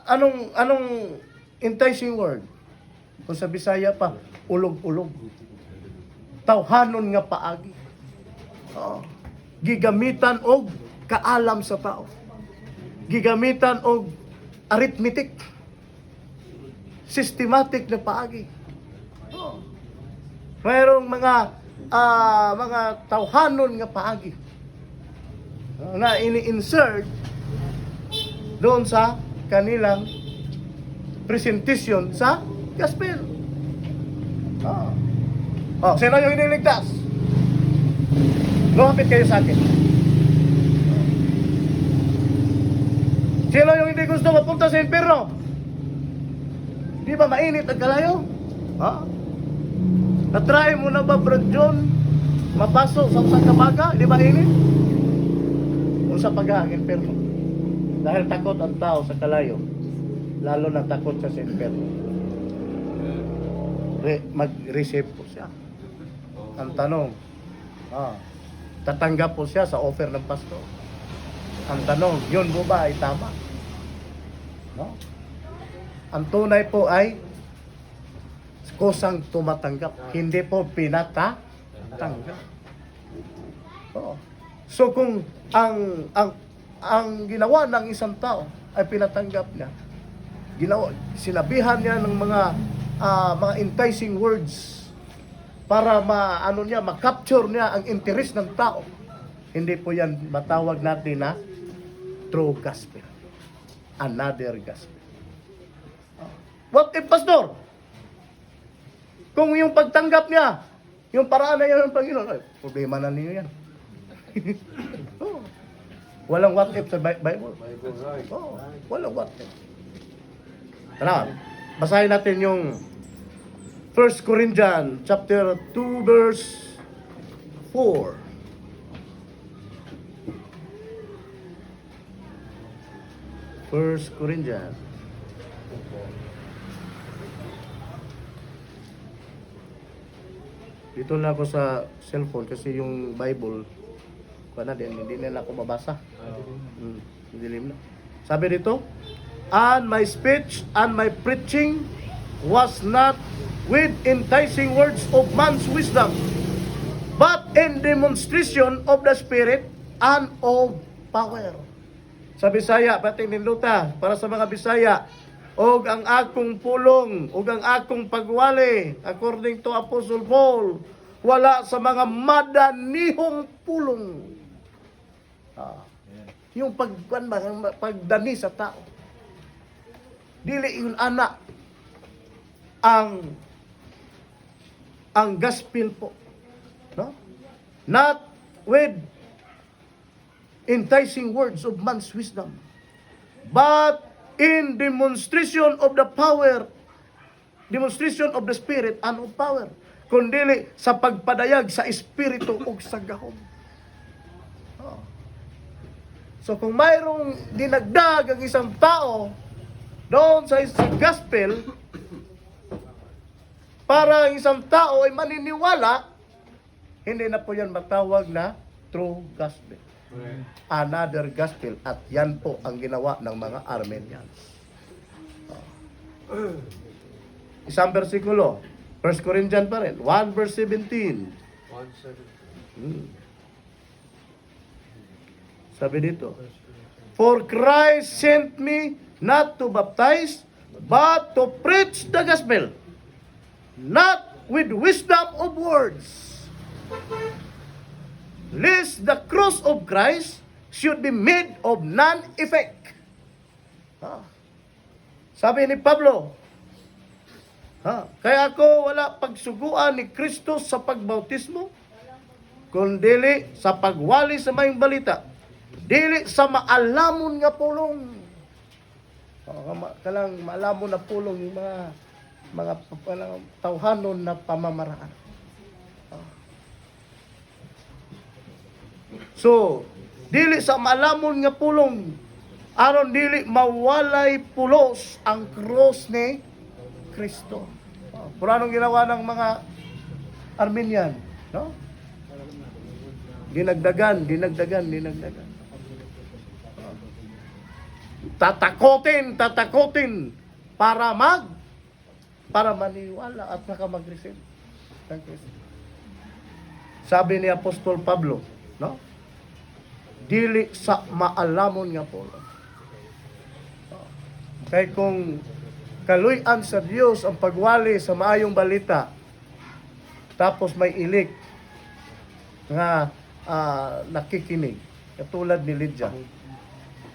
S2: Anong enticing word? Kung sa Bisaya pa, ulog-ulog. Tawhanon nga paagi. Gigamitan og kaalam sa tao. Gigamitan og arithmetic. Systematic na paagi. Mayroong mga tawhanon nga paagi na ini-insert doon sa kanilang presentation sa gospel. Sino yung iniligtas? Lumapit kayo sa akin. Sino yung hindi gusto mapunta sa impyerno? Di ba mainit ang kalayo? Na-try mo na ba, Brad John, mapasok sa usang kabaga? Di ba init? Kung sa pag-aang impyerno. Dahil takot ang tao sa kalayo, lalo na takot siya sa impyerno. Mag-receive po siya. Ang tanong, tatanggap po siya sa offer ng pastor. Ang tanong, yun mo ba ay tama? No? Ang tunay po ay kusang tumatanggap, hindi po pinatatanggap. So kung ang ginawa ng isang tao ay pinatanggap niya. Ginawa, sinabihan niya ng mga enticing words para ma-capture niya ang interest ng tao. Hindi po yan matawag natin na true gospel. Another gospel. What if, Pastor? Kung yung pagtanggap niya, yung paraan na yan ng Panginoon, ay, problema na niyo yan. Oh. Walang what if sa Bible. Oh, walang what if. Tara, basahin natin yung 1 Corinthians chapter 2 verse 4. First Corinthians. Dito na ako sa cellphone kasi yung Bible hindi na ako mabasa. Dilim na. Sabi dito, and my speech and my preaching was not with enticing words of man's wisdom, but in demonstration of the Spirit and of power. Sa Bisaya, pati ninduta, para sa mga Bisaya, og ang akong pulong, og ang akong pagwali, according to Apostle Paul, wala sa mga madanihong pulong. Yung pagdani sa tao. Dili yun anak ang gospel po. No? Not with enticing words of man's wisdom, but in demonstration of the power, demonstration of the Spirit and of power, kundili sa pagpadayag sa Espiritu o sa gahom. So kung mayroong dinagdag ang isang tao doon sa gospel, para ang isang tao ay maniniwala, hindi na po yan matawag na true gospel. Another gospel. At yan po ang ginawa ng mga Armenians. Isang versikulo, 1 Corinthians pa rin, 1 verse 17. Sabi dito, for Christ sent me not to baptize, but to preach the gospel, not with wisdom of words, lest the cross of Christ should be made of none effect. Sabi ni Pablo, kaya ako wala pagsuguan ni Kristo sa pagbautismo, kundili sa pagwali sa mayong balita, dili sa maalamon nga pulong. Kalang maalamon na pulong yung mga tawhanon na pamamaraan. So, dili sa maalamon nga pulong, aron dili mawalay pulos ang cross ni Kristo. Pero anong ginawa ng mga Armenian? No? Dinagdagan. Tatakotin para maniwala at mag-receive. Sabi ni Apostol Pablo, no? Dili sa maalamon nga polo. Kaya kung kaluy-an sa Diyos ang pagwali sa maayong balita, tapos may ilik nga nakikinig, katulad ni Lydia,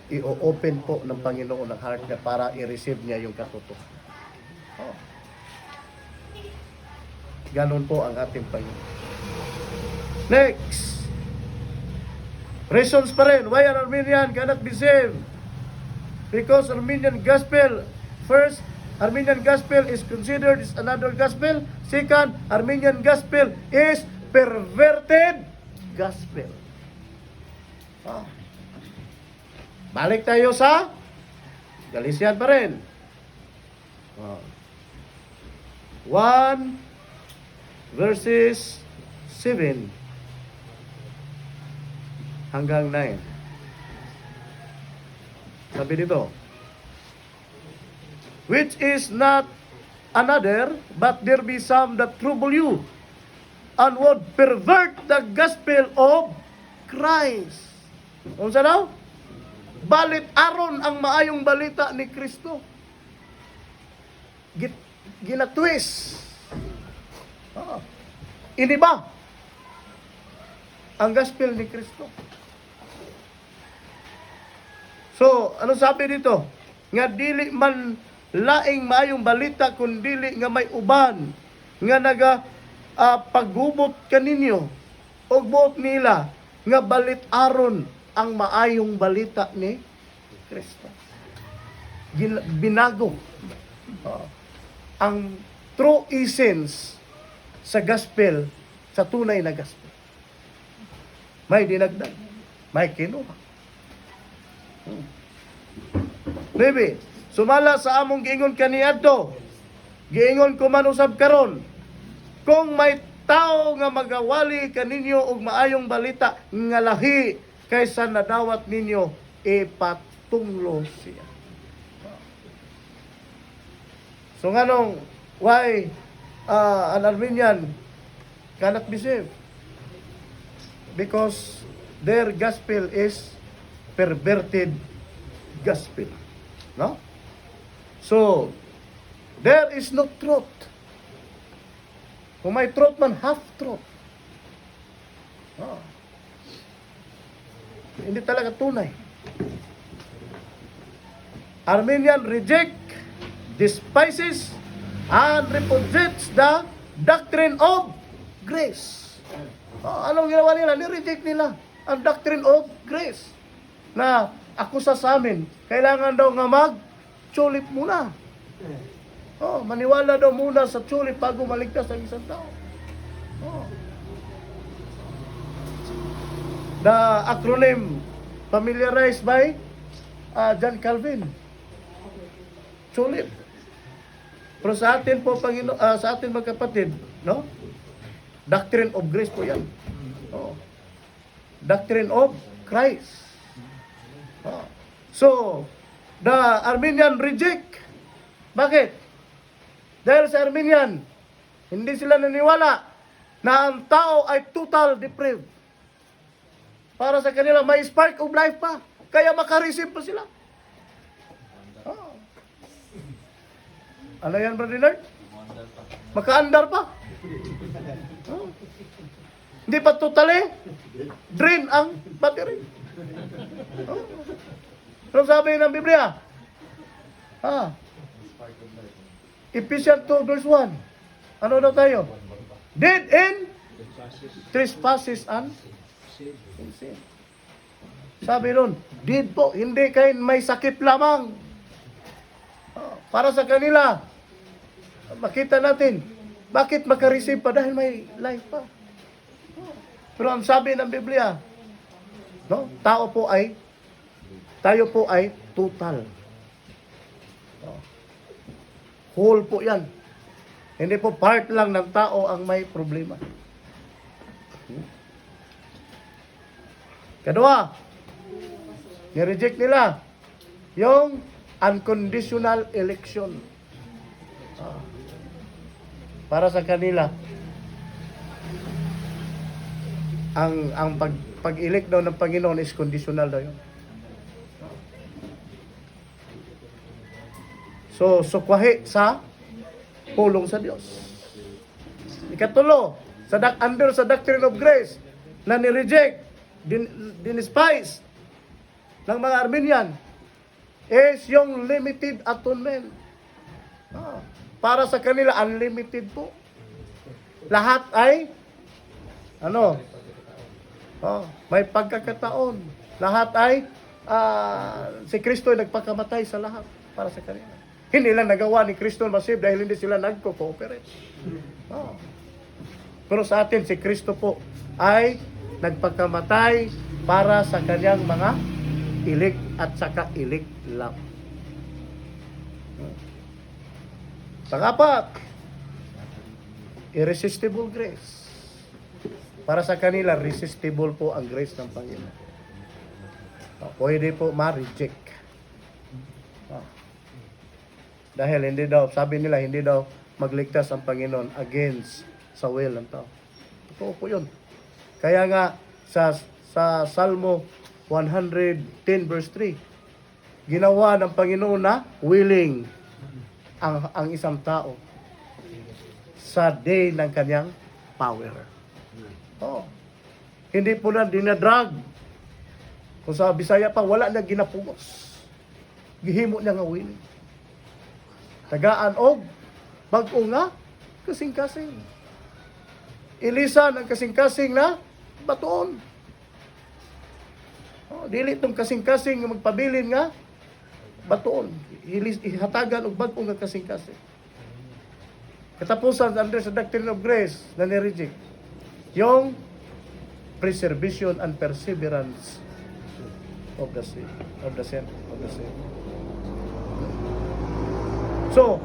S2: i-open po ng Panginoon ang heart niya para i-receive niya yung katotohanan. Ganon po ang ating Panginoon. Next, reasons pa rin why an Armenian cannot be saved. Because Armenian gospel, first, Armenian gospel is considered as another gospel. Second, Armenian gospel is perverted gospel. Balik tayo sa Galatian pa rin. 1 verses 7 hanggang 9. Sabi dito, which is not another, but there be some that trouble you, and would pervert the gospel of Christ. Unsa daw? balit aron ang maayong balita ni Kristo. Ginatwist. Iniba ang gospel ni Kristo. So, ano sabi dito? Nga dili man laing maayong balita kun dili nga may uban nga naga paghubot kaninyo og buot nila nga balit aron ang maayong balita ni Kristo. Binago ang true essence sa gospel, sa tunay na gospel. May dinagdag, may kinuha. Maybe, sumala sa among giingon kaniadto, giingon ko man usab karon, kung may tao nga magawali kaninyo og maayong balita nga lahi kaysa nadawat ninyo, ipatunglo siya. So nganong why an Armenian cannot be saved? Because their gospel is perverted gospel. No? So, there is no truth. Kung may truth man, half truth. Hindi talaga tunay. Armenian reject, despises, and repudiates the doctrine of grace. Anong ginawa nila? Ni-reject nila ang doctrine of grace. Na ako sa amin, kailangan daw nga mag-chulip muna. Maniwala daw muna sa chulip bago maligtas ang isang tao. The acronym familiarized by John Calvin. Chulip. Pero sa atin po, sa atin mga kapatid, no? Doctrine of grace po yan. Doctrine of Christ. So, the Armenian reject. Bakit? Dahil sa Armenian, hindi sila naniwala na ang tao ay total depraved. Para sa kanila, may spark of life pa. Kaya makareceive pa sila. Ano yan, Brother Lord? Makaandar pa. Hindi pa totally drain ang battery. Ano sabi ng Biblia? Ephesians 2 verse 1. Ano daw tayo? Dead in trespasses and sin. Sabi nun, dead po, hindi kayo may sakit lamang. Para sa kanila, makita natin, bakit makareceive pa? Dahil may life pa. Pero ang sabi ng Biblia, no, tayo po ay total. Whole po yan. Hindi po part lang ng tao ang may problema. Kadua, ni-reject nila yung unconditional election. Para sa kanila, ang pag-elect daw ng Panginoon is conditional daw yun. So, sukwahi sa pulong sa Diyos. Ikatulo, under sa doctrine of grace, na ni-reject, dinispise ng mga Armenian, is yung limited atonement. Para sa kanila, unlimited po. Lahat ay, may pagkakataon. Lahat ay, si Kristo ay nagpakamatay sa lahat para sa kanila. Hindi lang nagawa ni Kristo masave dahil hindi sila nagko-cooperate. Pero sa atin, si Kristo po ay nagpakamatay para sa kanyang mga ilik at saka ilik lang. Pangapat, irresistible grace. Para sa kanila, resistible po ang grace ng Panginoon. Pwede po ma-reject. Dahil hindi daw, sabi nila, hindi daw magligtas ang Panginoon against sa will ng tao. Totoo po yun. Kaya nga, sa Salmo 110 verse 3, ginawa ng Panginoon na willing ang isang tao sa day ng kanyang power. Oh. Hindi po na dinadrag. Kung sa Bisaya pa, wala na ginapugos. Gihimo niya nga willing. Tagaan og bag-o nga kasing-kasing. Ilisa ng kasing-kasing na batuon. Oh, dili tong kasing-kasing nga magpabilin nga batuon. Ihatagan og bag-o nga kasing-kasing. Katapusan under sa doctrine of grace na ni-reject. Yung preservation and perseverance of the saint. So,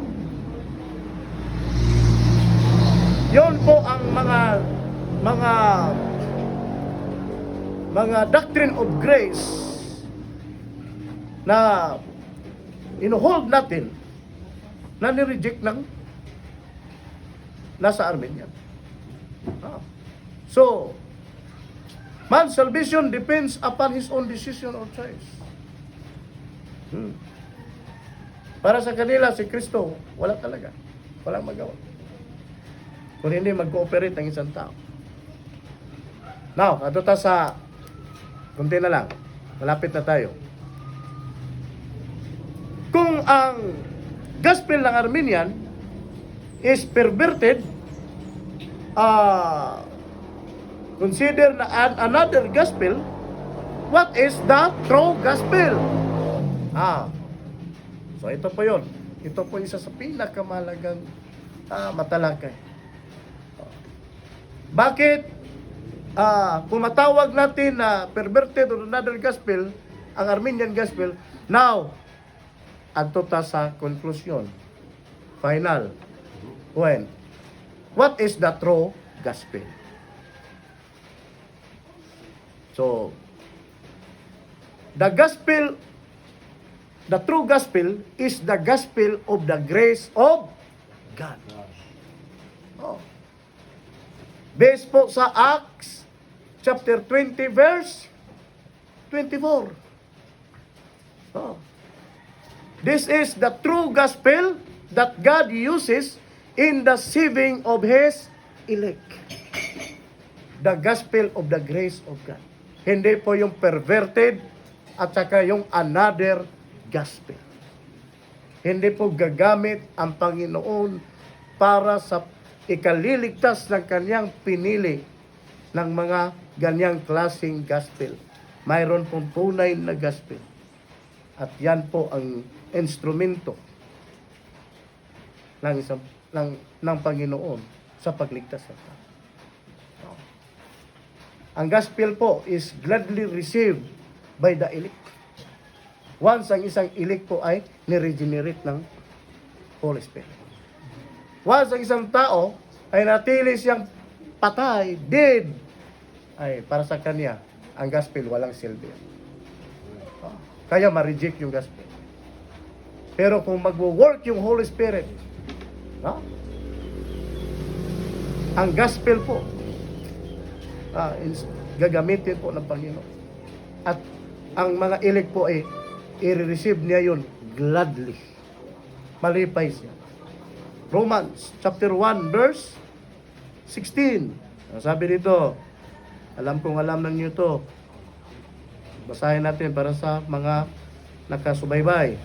S2: yon po ang mga doctrine of grace na inuhold natin na ni-reject ng nasa Armenian. So, man's salvation depends upon his own decision or choice. Para sa kanila, si Kristo, wala talaga. Walang magawa. Kung hindi mag-cooperate ang isang tao. Now, ato ta sa kunti na lang. Malapit na tayo. Kung ang gospel ng Armenian is perverted, consider na another gospel, what is the true gospel? So ito po yun. Ito po isa sa pinakamalagang matalakay. Bakit kung matawag natin na perverted or another gospel, ang Armenian gospel, now, adto ta sa conclusion. Final. When? What is the true gospel? So, the true gospel is the gospel of the grace of God. Oh. Based po sa Acts chapter 20 verse 24. Oh. This is the true gospel that God uses in the saving of His elect. The gospel of the grace of God. Hindi po yung perverted at saka yung another gospel. Hindi po gagamit ang Panginoon para sa ikaliligtas ng kanyang pinili ng mga ganyang klaseng gospel. Mayroon pong tunay na gospel. At yan po ang instrumento ng Panginoon sa pagligtas ng tao. Ang gospel po is gladly received by the elect. Once ang isang elect po ay niregenerate ng Holy Spirit. Once ang isang tao ay natili siyang patay, dead, ay para sa kanya, ang gospel walang silbi. Kaya ma-reject yung gospel. Pero kung magwo-work yung Holy Spirit, ang gospel po, gagamitin po ng Panginoon. At ang mga elect po ay i-receive niya yun gladly. Malipay siya. Romans chapter 1 verse 16. Sabi dito, alam na niyo to. Basahin natin para sa mga nakasubaybay.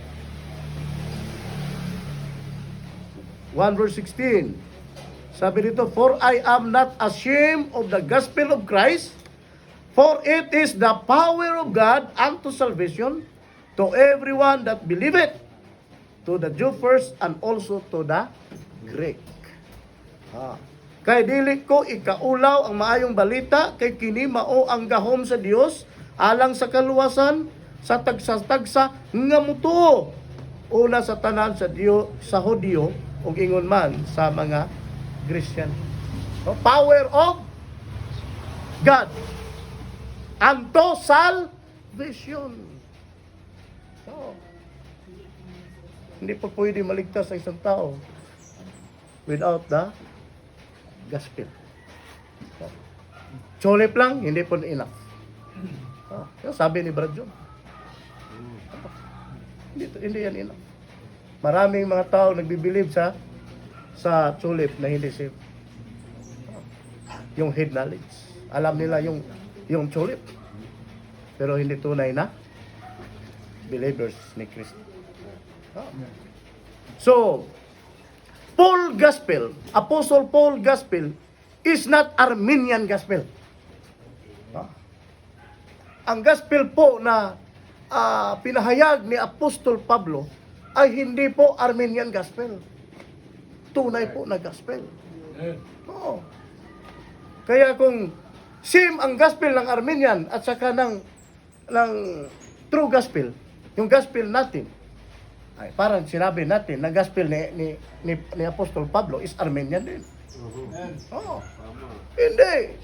S2: 1 verse 16. Sabi dito, for I am not ashamed of the gospel of Christ, for it is the power of God unto salvation to everyone that believeth, to the Jew first and also to the Greek. Kay dili ko ikaulaw ang maayong balita, kay kini mao ang gahom sa Dios alang sa kaluwasan sa tagsa-tagsa nga mutuo. Una sa tanan sa Dios, sa Hudiyo ug ingon man sa mga Christian. Power of God unto salvation. Hindi pa pwede maligtas ang isang tao without the gospel. Cholip lang, hindi po enough. Sabi ni Brad John. Hindi yan enough. Maraming mga tao nagbibilib sa tulip na hindi safe. Yung head knowledge. Alam nila yung tulip. Pero hindi tunay na believers ni Kristo. So, Paul Gospel, Apostle Paul Gospel is not Armenian Gospel. Ang Gospel po na pinahayag ni Apostol Pablo ay hindi po Armenian Gospel. Tunay po na Gospel. Oo. Kaya kung same ang Gospel ng Armenian at saka ng true Gospel, yung Gospel natin, ay parang sinabi natin na Gospel ni Apostol Pablo is Armenian din. Oo. Hindi.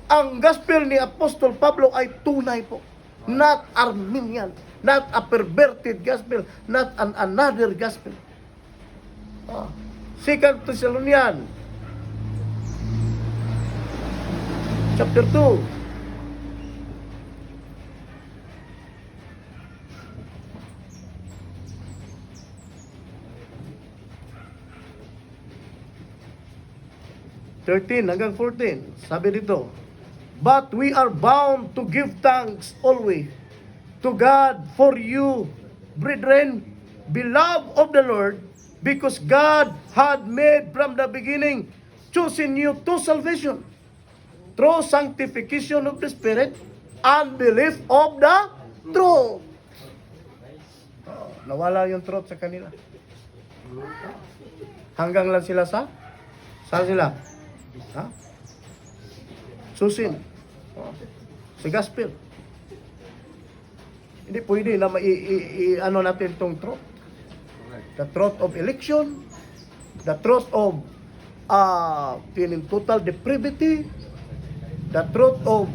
S2: Ang Gospel ni Apostol Pablo ay tunay po. Not Armenian. Not a perverted gospel. Not another gospel. 2 Thessalonians chapter 2. Hanggang 14. Sabi dito, but we are bound to give thanks always to God for you, brethren, beloved of the Lord, because God had made from the beginning chosen you to salvation through sanctification of the Spirit and belief of the truth. Nawala yung truth sa kanila. Hanggang lang sila saan sila? Susin. Si gospel. Hindi pwede na ano natin tong truth. The truth of election, the truth of feeling total depravity, the truth of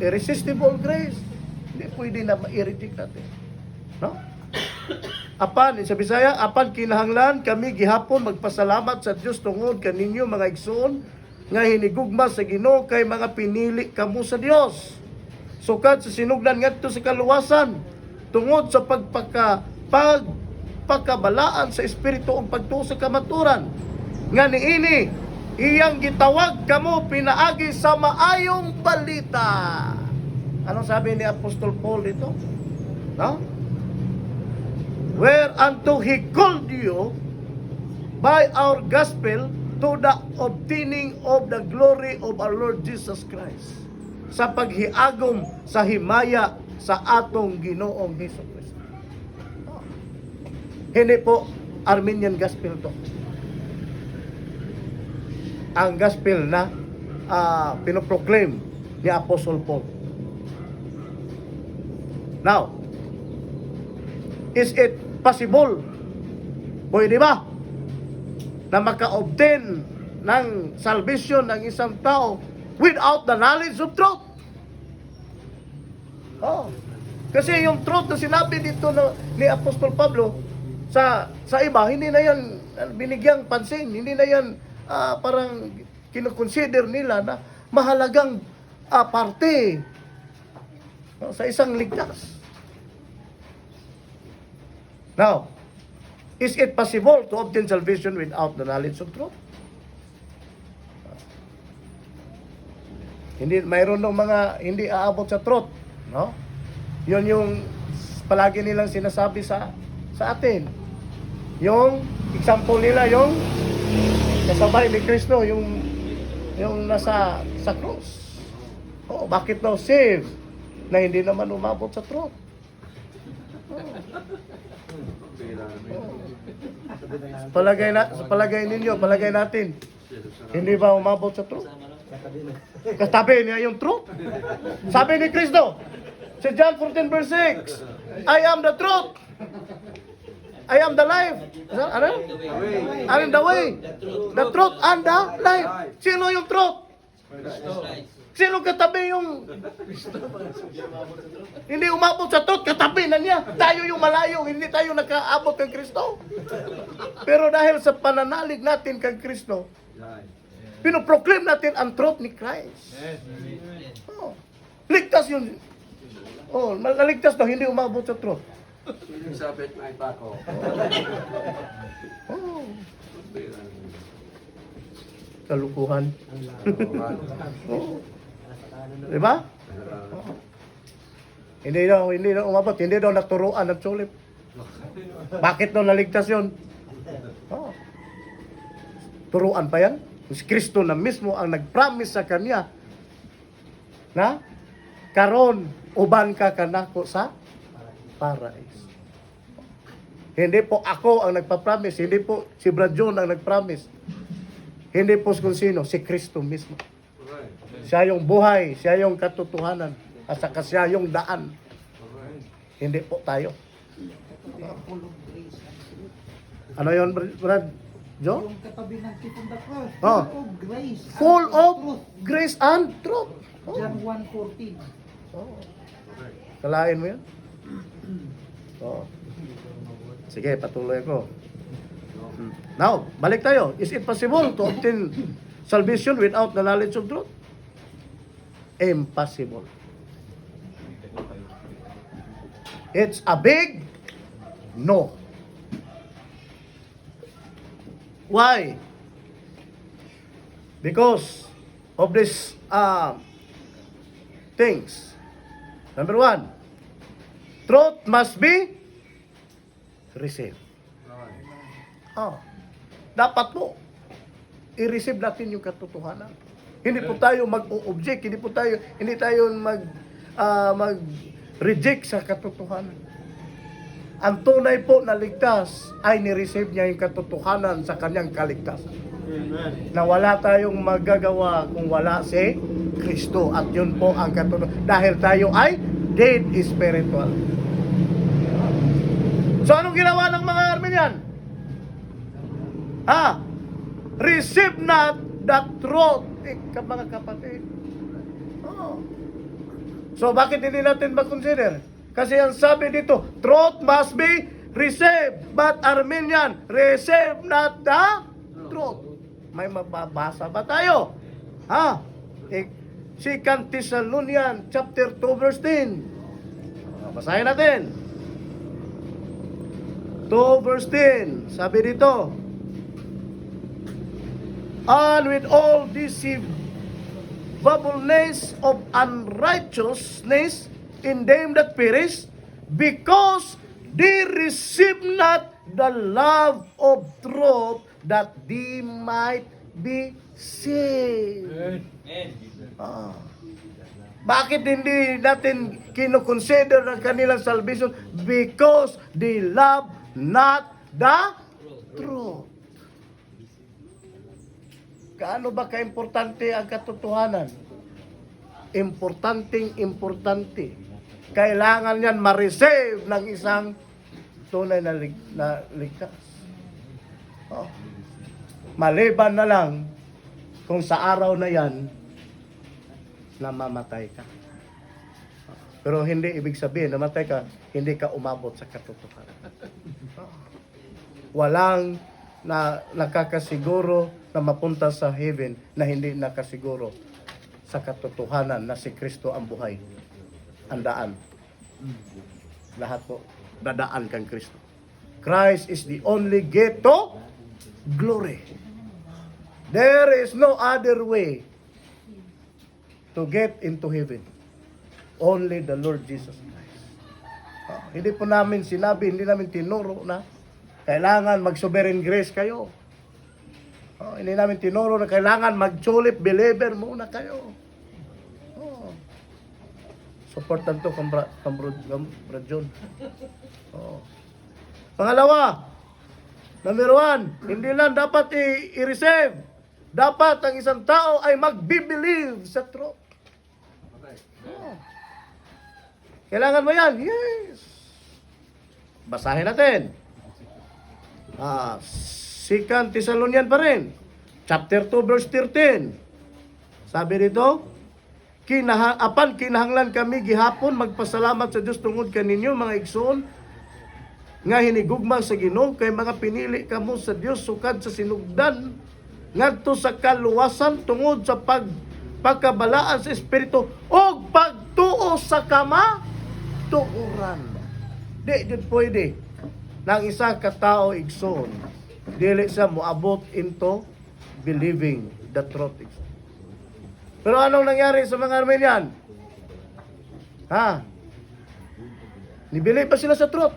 S2: irresistible grace. Hindi pwede na ma-irritate natin. No? Apan, sa Bisaya, apan kinahanglan kami gihapon magpasalamat sa Dios tungod kaninyo mga igsoon nga hinigugma sa Ginoo kay mga pinili kamo sa Dios. Sukad sa sinugdan ngadto sa kaluwasan tungod sa pagkabalaan sa espiritu ug pagtuo sa kamaturan. Nga niini iyang gitawag kamo pinaagi sa maayong balita. Anong sabi ni Apostol Paul dito? No? Whereunto he called you by our gospel to the obtaining of the glory of our Lord Jesus Christ, sa paghiagom sa himaya sa atong Ginoong Hesus Kristo. Hindi po Armenian gospel to. Ang gospel na pinoproclaim ni Apostle Paul. Now, is it possible? Pwede ba na maka-obtain ng salvation ng isang tao without the knowledge of truth? Kasi yung truth na sinabi dito ni Apostol Pablo sa iba, hindi na yan binigyang pansin, hindi na yan parang kinukonsider nila na mahalagang parte sa isang ligtas. Now, is it possible to obtain salvation without the knowledge of truth? Hindi, mayroon ng mga hindi aabot sa truth, no? Yun yung palagi nilang sinasabi sa atin. Yung example nila, yung kasabay ni Kristo, yung nasa sa cross. Bakit daw save na hindi naman umabot sa truth? Sa palagay ninyo, palagay natin, hindi ba umabot sa truth? Katabi niya yung truth. Sabi ni Kristo, sa John 14 verse 6, I am the truth. I am the life. Ano? I am the way, the truth, and the life. Sino yung truth? Sino katabi yung hindi umabot sa truth, katabi na niya. Tayo yung malayo, hindi tayo nakaabot kay Kristo. Pero dahil sa pananalig natin kay Kristo, pinoproclaim natin ang truth ni Christ. Ligtas yun. Malaligtas daw, hindi umabot sa truth.
S1: Elizabeth na ipako.
S2: Oh, kalukuhan. Oh. Di ba? Hindi daw umabot, hindi daw naturuan ng sulip. Bakit daw naligtas yun? Oh. Turuan pa yan? Si Kristo na mismo ang nag-promise sa kanya na karon uban ka kanako sa paradise. Hindi po ako ang nagpa-promise, hindi po si Brad John ang nag-promise. Hindi po kung sino, si Kristo mismo. Siya yung buhay, siya yung katotohanan, at saka siya yung daan. Hindi po tayo. Ano yun, Brad John?
S3: Yung katabi ng Tip on the Cross.
S2: Oh.
S3: Full of grace.
S2: Full
S3: and
S2: of
S3: truth.
S2: grace and truth. Oh.
S3: John 1:14.
S2: Oh. Kalain mo yan? Oh. Sige, patuloy ako. Now, balik tayo. Is it possible to obtain salvation without the knowledge of truth? Impossible. It's a big no. Why? Because of these things. Number one, truth must be received. Oh, dapat po i-receive natin yung katotohanan. Hindi po tayo mag-object, hindi tayo mag-reject sa katotohanan. Ang tunay po na ligtas ay ni-receive niya yung katotohanan sa kanyang kaligtasan. Na wala tayong magagawa kung wala si Kristo. At yun po ang katotohanan. Dahil tayo ay dead spiritual. So anong ginawa ng mga Armenian? Receive not the truth. Mga kapatid. Oh. So bakit hindi natin ma-consider? Kasi ang sabi dito, truth must be received. But Armenian, receive not the truth. May mababasa ba tayo? Second Thessalonians chapter 2 verse 10. Basahin natin. 2 verse 10. Sabi dito, and with all deceivableness of unrighteousness in them that perish, because they receive not the love of truth, that they might be saved. Bakit hindi natin kinoconsider ang kanilang salvation? Because they love not the truth. Kaano ba kaimportante ang katotohanan? Importante. Kailangan yan ma-receive ng isang tunay na ligtas. Oh. Maliban na lang kung sa araw na yan, namamatay ka. Pero hindi ibig sabihin, namatay ka, hindi ka umabot sa katotohanan. Walang nakakasiguro na mapunta sa heaven na hindi nakasiguro sa katotohanan na si Kristo ang buhay. Ang daan. Lahat po, dadaan kang Kristo. Christ is the only gate to glory. There is no other way to get into heaven. Only the Lord Jesus Christ. Hindi po namin sinabi, hindi namin tinuro na kailangan mag-sovereign grace kayo. Hindi namin tinuro na kailangan mag-tulip believer muna kayo. Supportan to kang Brad John. Pangalawa, number 1, hindi lang dapat i-receive. Dapat ang isang tao ay mag-believe sa truth. Kailangan mo yan? Yes. Basahin natin. Second Thessalonians pa rin. Chapter 2 verse 13. Sabi dito, apan kinahanglan kami gihapon magpasalamat sa Dios tungod kaninyo mga igsoon nga hinigugma sa Ginoo kay mga pinili kamo sa Dios sukad sa sinugdan ngadto sa kaluwasan tungod sa pagkabalaan sa espiritu o pagtuo sa kamatuoran. Di jud pwede nang isang katao igsoon dili siya moabot into believing the truth. Pero anong nangyari sa mga Armenian? Ha? Ni-believe ba sila sa truth?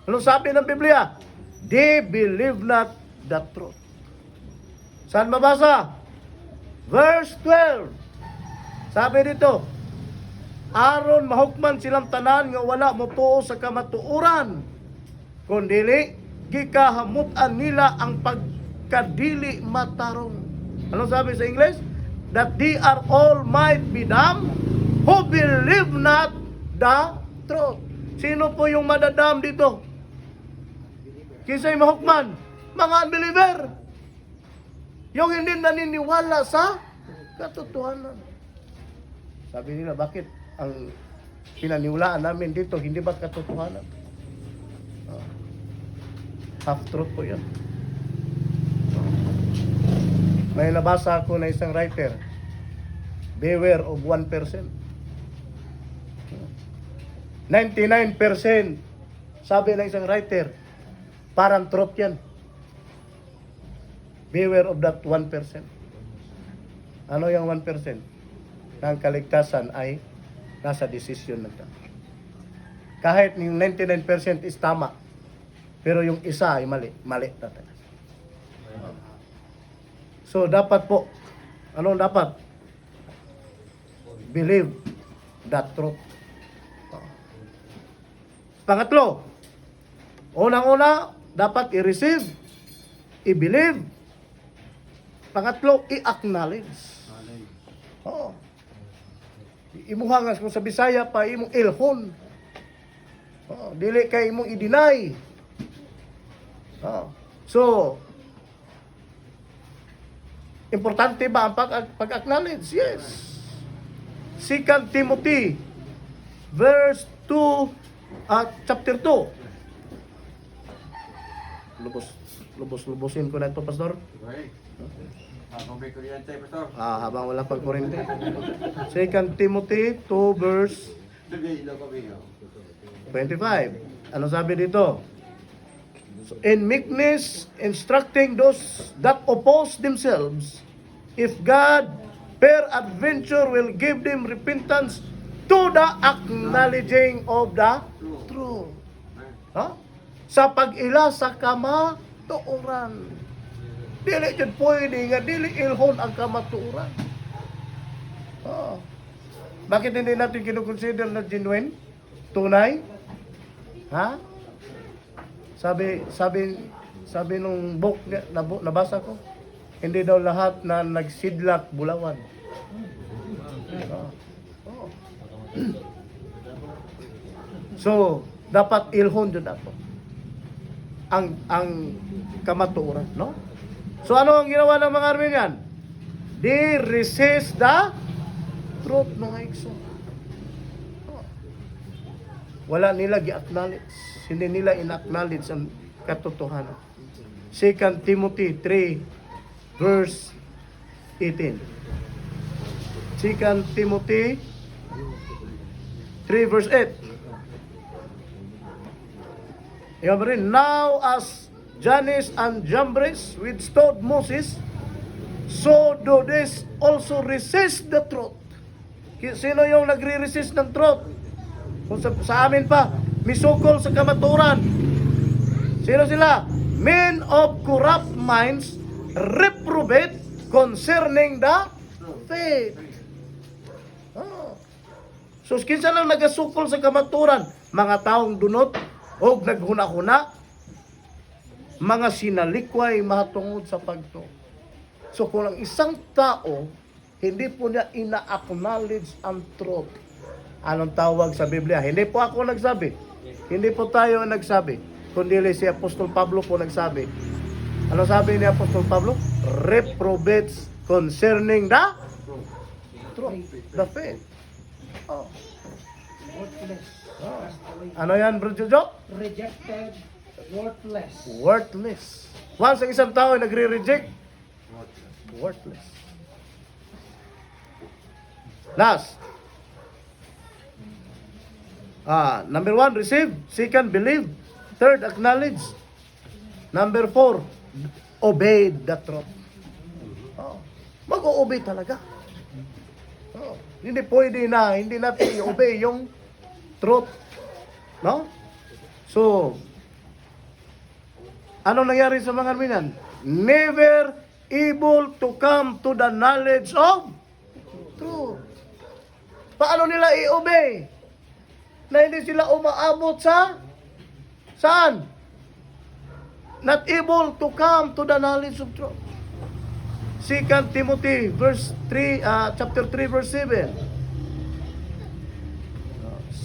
S2: Anong sabi ng Biblia? They believe not the truth. Saan mabasa? Verse 12. Sabi dito, aron mahukman silang tanan nga wala motuo sa kamatuoran, kundili gikahamutan nila ang pagkadili matarong. Anong sabi sa English? That they are all might be damned who believe not the truth. Sino po yung madadam dito? Kinsay mahukman? Mga unbeliever. Yung hindi naniniwala sa katotohanan. Sabi nila, bakit ang pinaniwalaan namin dito hindi ba katotohanan? Half truth po yan. May nabasa ako na isang writer, beware of 1%. 99%, sabi ng isang writer, parang truth yan. Beware of that 1%. Ano yung 1%? Ang kaligtasan ay nasa desisyon ng tao. Kahit yung 99% is tama, pero yung isa ay mali. Mali talaga. So, dapat po, anong dapat? Believe that truth. Pangatlo, unang-una, dapat i-receive, i-believe. Pangatlo, i-acknowledge. Oo. Imuhangas kung sa Bisaya pa, imong ilhon. Oo. Dili kay imong i-deny. Oo. So, importante ba ang pag-acknowledge? Yes. 2 Timothy verse 2 at chapter 2. Lubos-lubosin ko na ito, Pastor.
S1: Okay. Habang may kuryente, Pastor.
S2: Habang wala pang kurente. 2 Timothy 2 verse 25. Ano sabi dito? So, in meekness, instructing those that oppose themselves, if God peradventure will give them repentance to the acknowledging of the truth. Ha? Sa pag-ila sa kamatuoran. Dili jud pwede nga dili ilhon ang kamatuoran. Bakit hindi natin kinukonsider na genuine? Tunay? Ha? Sabi nung book nabasa ko, hindi daw lahat na nagsidlak bulawan. So, dapat ilhon jud ako ang kamatuoran, no? So ano ang ginawa ng mga Armenian? They resist the truth, mga igsoon. Wala nila gi-acknowledge. Hindi nila in-acknowledge ang katotohanan. 2 Timothy 3 verse 18. 2 Timothy 3 verse 8. Yan rin, now as Jannes and Jambres withstood Moses, so do this also resist the truth. Sino yung nagre-resist ng truth? Kung sa amin pa, misukol sa kamaturan. Sino sila? Men of corrupt minds, reprobate concerning the faith. So, kinsa lang nagasukol sa kamaturan? Mga taong dunot o naghuna-huna, mga sinalikway mahatungod sa pagto. So, kung ang isang tao, hindi po niya ina-acknowledge ang truth, anong tawag sa Biblia? Hindi po ako nagsabi. Hindi po tayo nagsabi. Kundi si Apostol Pablo po nagsabi. Ano sabi ni Apostol Pablo? Reprobates concerning the truth, the faith.
S3: Worthless.
S2: Ano yan, Bro Jojo?
S3: Rejected. Worthless.
S2: Worthless. Once ang isang tao ay nagre-reject, worthless. Last. Number 1, receive. Second, believe. Third, acknowledge. Number 4, obey the truth. Mag-o-obey talaga. Hindi pwede na, hindi natin i-obey yung truth. No? So, ano nangyari sa mga Armenian? Never able to come to the knowledge of truth. Paano nila i-obey? Na hindi sila umaabot sa saan? Not able to come to the knowledge of truth. 2 Timothy chapter 3 verse 7.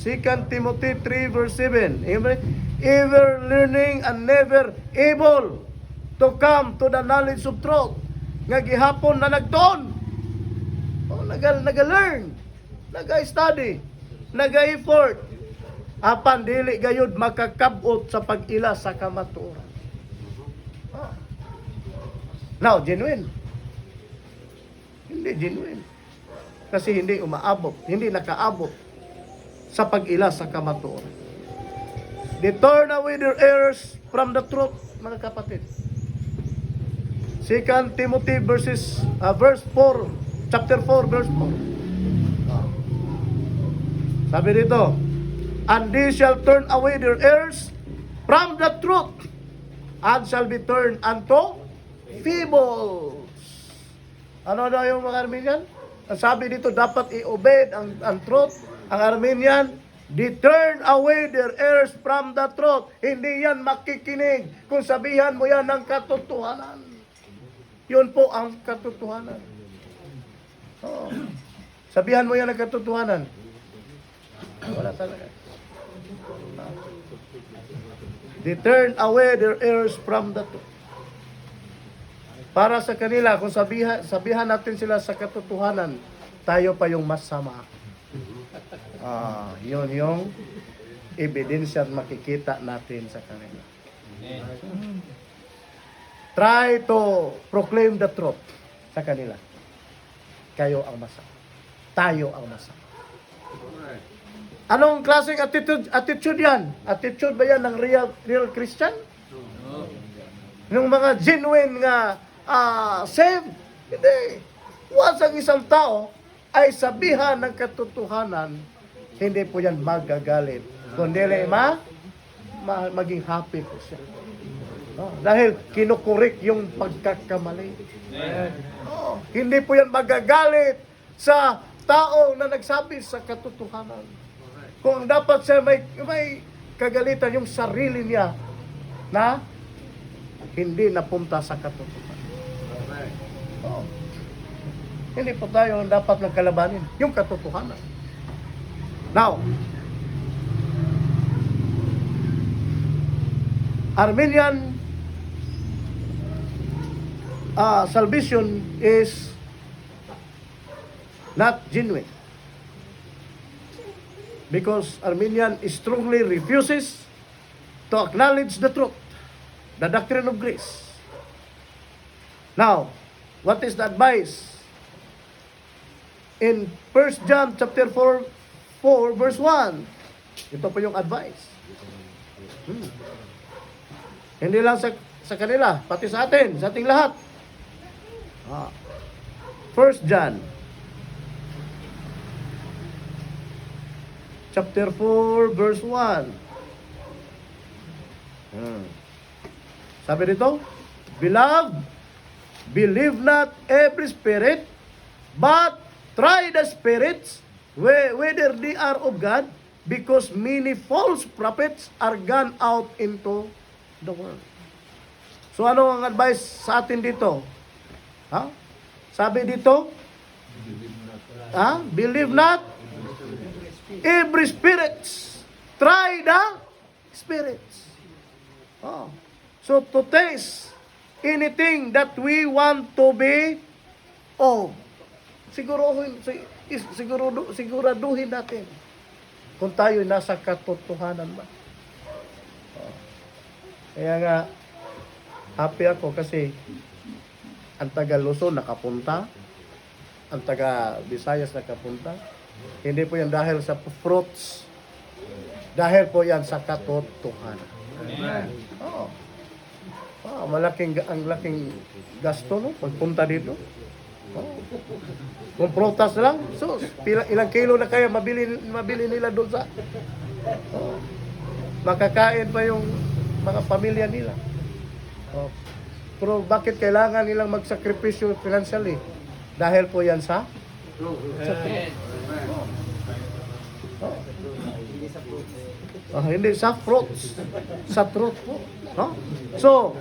S2: 2 Timothy 3 verse 7. Ever learning and never able to come to the knowledge of truth. Nga gihapon na nagton. Naga-learn, naga-study, naga-effort. Apan dili gayud makakabot sa pag-ila sa kamatuoran. Now, genuine. Hindi genuine. Kasi hindi umaabot, hindi nakaabot sa pag-ila sa kamatuoran. They turn away their errors from the truth, mga kapatid. 2 Timothy verse 4, chapter 4, verse 4. Sabi dito, and they shall turn away their errors from the truth, and shall be turned unto fables. Ano daw yung mga Armenian? Ang sabi dito, dapat i-obey ang truth. Ang Armenian, they turn away their errors from the truth. Hindi yan makikinig kung sabihan mo yan ng katotohanan. Yun po ang katotohanan. Sabihan mo yan ng katotohanan. Wala talaga. They turn away their errors from the truth. Para sa kanila, kung sabihan natin sila sa katotohanan, tayo pa yung masama. Yun yung ebidensya makikita natin sa kanila. Try to proclaim the truth sa kanila. Kayo ang masama. Tayo ang masama. Anong klaseng attitude yan? Attitude ba yan ng real Christian? Yung mga genuine nga saved? Hindi. Once ang isang tao ay sabihan ng katotohanan, hindi po yan magagalit. Kundi maging happy po siya. Dahil kinukurik yung pagkakamali. Hindi po yan magagalit sa tao na nagsabi sa katotohanan. Kung dapat siya may kagalitan yung sarili niya na hindi napunta sa katotohanan. Hindi po tayo dapat nagkalabanin yung katotohanan. Now, Armenian salvation is not genuine because Armenian strongly refuses to acknowledge the truth, the doctrine of grace. Now, what is the advice? In 1 John chapter 4 verse 1, ito po yung advice. Hindi lang sa kanila, pati sa atin, sa ating lahat. 1 John chapter 4 verse 1. Sabi dito, Beloved, believe not every spirit, but try the spirits whether they are of God, because many false prophets are gone out into the world. So ano ang advice sa atin dito? Sabi dito, believe not every spirits. Try the spirits. So to taste anything that we want to be siguraduhin natin kung tayo nasa katotohanan ba. Kaya nga, happy ako kasi ang taga Luzon nakapunta, ang taga Visayas nakapunta. Hindi po yan dahil sa fruits, Dahil po yan sa katotohanan.
S3: Amen.
S2: Oo. Ang laking gasto, no? Pagpunta dito. Oo. Kung prutas lang, sus, ilang kilo na kaya mabili nila doon sa... Oo. Makakain pa yung mga pamilya nila. Oo. Pero bakit kailangan nilang magsakripisyo financially? Dahil po yan sa... Hindi sa fruits. Sa truth po. No? So,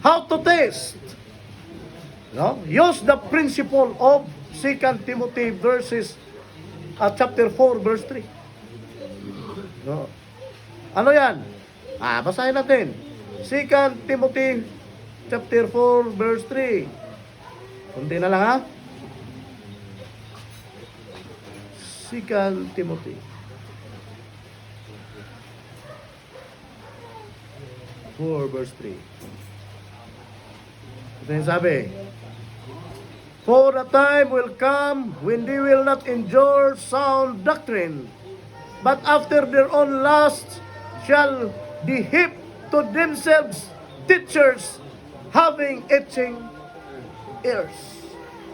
S2: how to taste? No? Use the principle of 2 Timothy chapter 4 verse 3. No? Ano yan? Basahin natin. 2 Timothy chapter 4 verse 3. Kundi na lang, ha? 2 Timothy. 4 verse 3. Ito yung sabi. For the time will come when they will not endure sound doctrine, but after their own lusts shall they heap to themselves teachers having itching ears.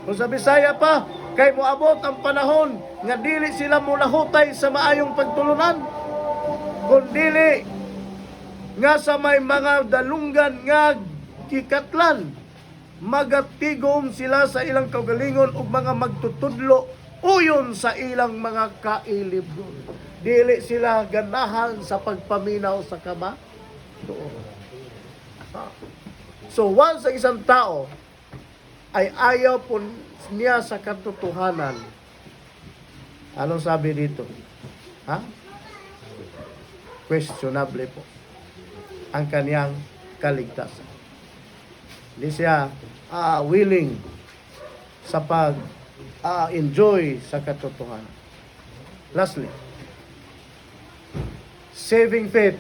S2: Kung sa Bisaya pa, kay moabot ang panahon nga dili sila mulahutay sa maayong pagtulunan, kundili nga sa may mga dalunggan nga kikatlan, magatigom sila sa ilang kaugalingon ug mga magtutudlo uyon sa ilang mga kailibgon. Dili sila ganahan sa pagpaminaw sa kaba. So once sa isang tao ay ayaw po niya sa katotohanan, anong sabi dito? Questionable po ang kaniyang kaligtasan. Hindi siya willing sa pag-enjoy sa katotohanan. Lastly, saving faith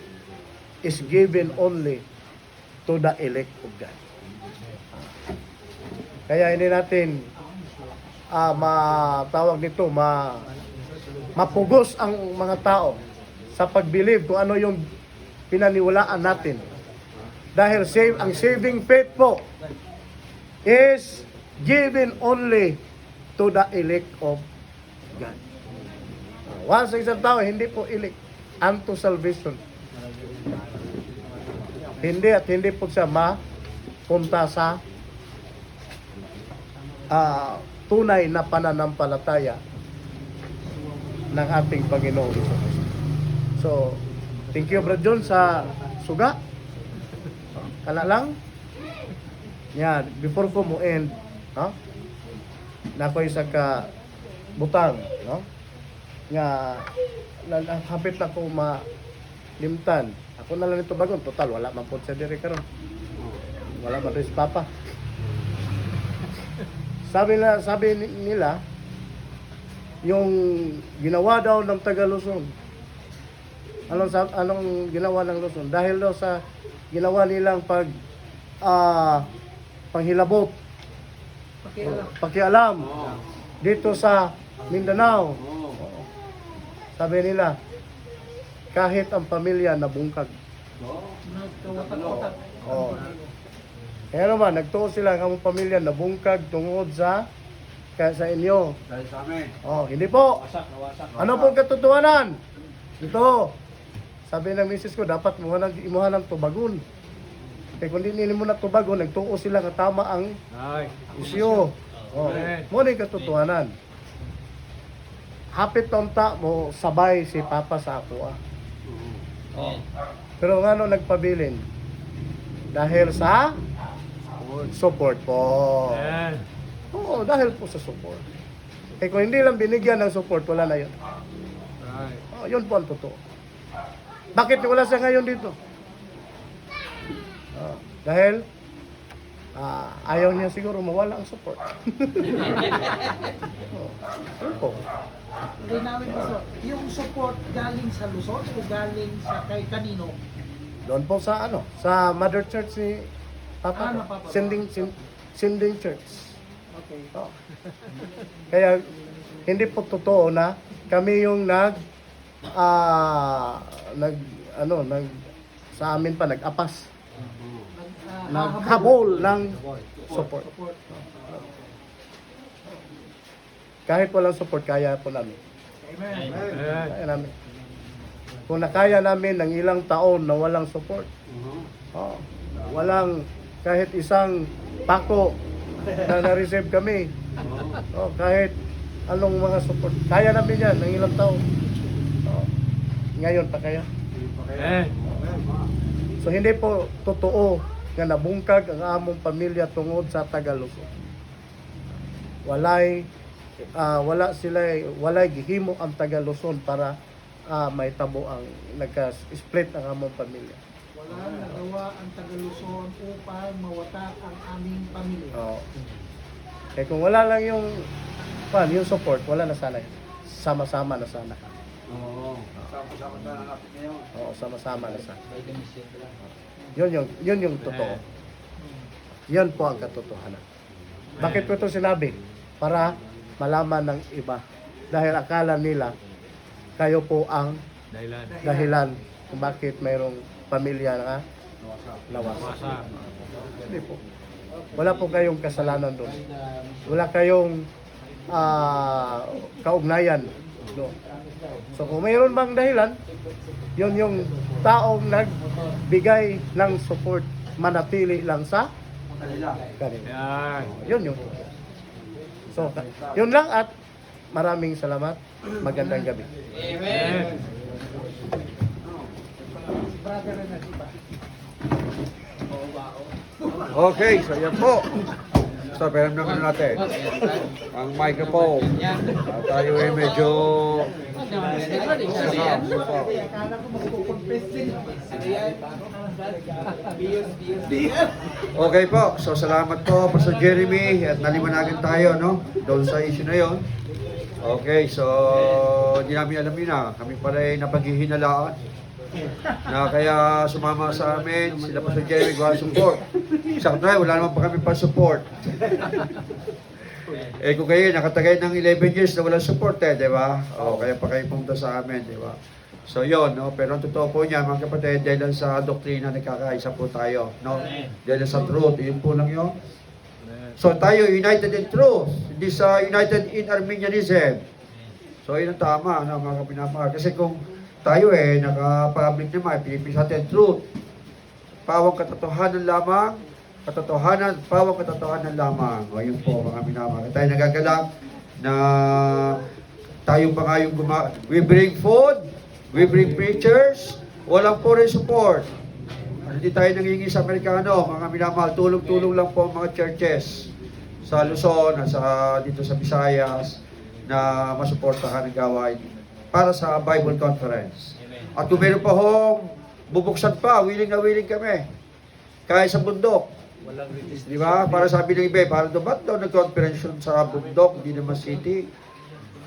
S2: is given only to the elect of God. Kaya hindi natin matawag nito, mapugos ang mga tao sa pag-believe kung ano yung pinaniwalaan natin. Dahil ang saving faith po is given only to the elect of God. Once sa isang tao, hindi po elect unto salvation. Hindi po siya mapunta sa tunay na pananampalataya ng ating Panginoon Hesus. So, thank you, Brad John, sa suga. Kala lang. Yan, before ko mo end, no? Na ako isa ka butang, no? Nga, hapit na ko malimtan. Ako na lang ito bagon. Total, wala man po siya dire karon. Wala man rin si Papa. Sabi nila, yung ginawa daw ng taga Luzon. Anong ginawa ng Luzon? Dahil daw sa ginawa nilang panghilabot, pakialam dito sa Mindanao. Sabi nila, kahit ang pamilya nabungkag. Oh. Kaya naman, nagtuo sila ng pamilya nabungkag tungod sa inyo.
S1: Dahil sa amin.
S2: Oh, hindi po. Ano pong katotohanan? Ito. Sabi ng misis ko, dapat imuha ng tubagon. Kaya kung hindi mo na tubagon, nagtuo sila nga tama ang isyo. Oh, muna yung katotohanan. Hapit taon-ta mo sabay si Papa sa ako. Oh. Pero nga nagpabilin? Dahil sa support po. Oo, dahil po sa support. Eh kung hindi lang binigyan ng support, wala na yun. Oh, yun po ang totoo. Bakit wala siya ngayon dito? Dahil ayaw niya siguro mawala ang support. Yun po.
S3: Linawin ko so, yung support galing sa Luzon o galing sa kay kanino?
S2: Doon po sa sa Mother Church ni Papa.
S3: Papa.
S2: Sending Church.
S3: Okay.
S2: Kaya hindi po totoo na kami yung nag sa amin pa nag-apas,
S3: Nag-
S2: naghabol ng support.
S3: Support.
S2: Kahit walang support, kaya po namin.
S3: Amen.
S2: Kaya namin. Kung nakaya namin ng ilang taon na walang support, walang kahit isang pako na na-receive kami, kahit anong mga support, kaya namin yan ng ilang taon. Ngayon pa kaya? So hindi po totoo nga nabungkag ang among pamilya tungod sa Tagalog. Walay gihimo ang Tagaluson para maitabo ang nagka-split ang among pamilya.
S3: Wala nagawa ang Tagaluzon upang mawatak ang aming pamilya.
S2: Oo. Eh kung wala lang yung support, wala na sana yun. Sama-sama na sana.
S1: Oo. Sama-sama na natin ngayon.
S2: Oo, sama-sama na sana. Yun yung totoo. Yan po ang katotohanan. Bakit ko ito sinabi? Para malaman ng iba. Dahil akala nila kayo po ang dahilan kung bakit mayroong pamilya na nawasa. Hindi po. Wala po kayong kasalanan doon. Wala kayong kaugnayan doon. So kung mayroon bang dahilan, yun yung taong nagbigay ng support, manatili lang sa kanila. Yun yung. So, yun lang at maraming salamat. Magandang gabi.
S1: Okay, so yan po. So, pero naman natin ang microphone. Tayo ay medyo
S3: Akala ko magpo-confess din.
S1: okay po. So, salamat po Pastor Jeremy at naliwanagan tayo, no? Doon sa issue na yon. Okay, so hindi namin alam yun na. Kami pala ay napaghihinalaan na kaya sumama sa amin sila Pastor Jeremy gawa support. Sakto na, wala naman pa kami pa support. Kung kayo nakatagay ng 11 years na walang support di ba? Kaya pa kayo pumunta sa amin, di ba? So yon, no? Pero ang totoo po niya, mga kapatid, dahil sa doktrina nagkakaisa po tayo, no? Dahil sa truth, yun po lang yun. So tayo united in truth, hindi sa united in Arminianism. So yun ang tama, no, mga kapinamahal. Kasi kung tayo naka-public naman, Pilipinas natin truth, pawang katotohanan lamang, pawang katotohanan lamang. O yun po, mga minamahal. Tayo nagagalak na tayo pa nga yung we bring food, we bring preachers, walang foreign support. Hindi tayo nangingi sa Amerikano, mga minamahal, tulong-tulong lang po ang mga churches sa Luzon at dito sa Visayas na masuportahan ng gawain para sa Bible Conference. At kung meron pa hong bubuksan pa, willing na willing kami. Kaya sa bundok. Di ba? Para sabi ng iba, para ba't daw nag-conference sa bundok, hindi naman city.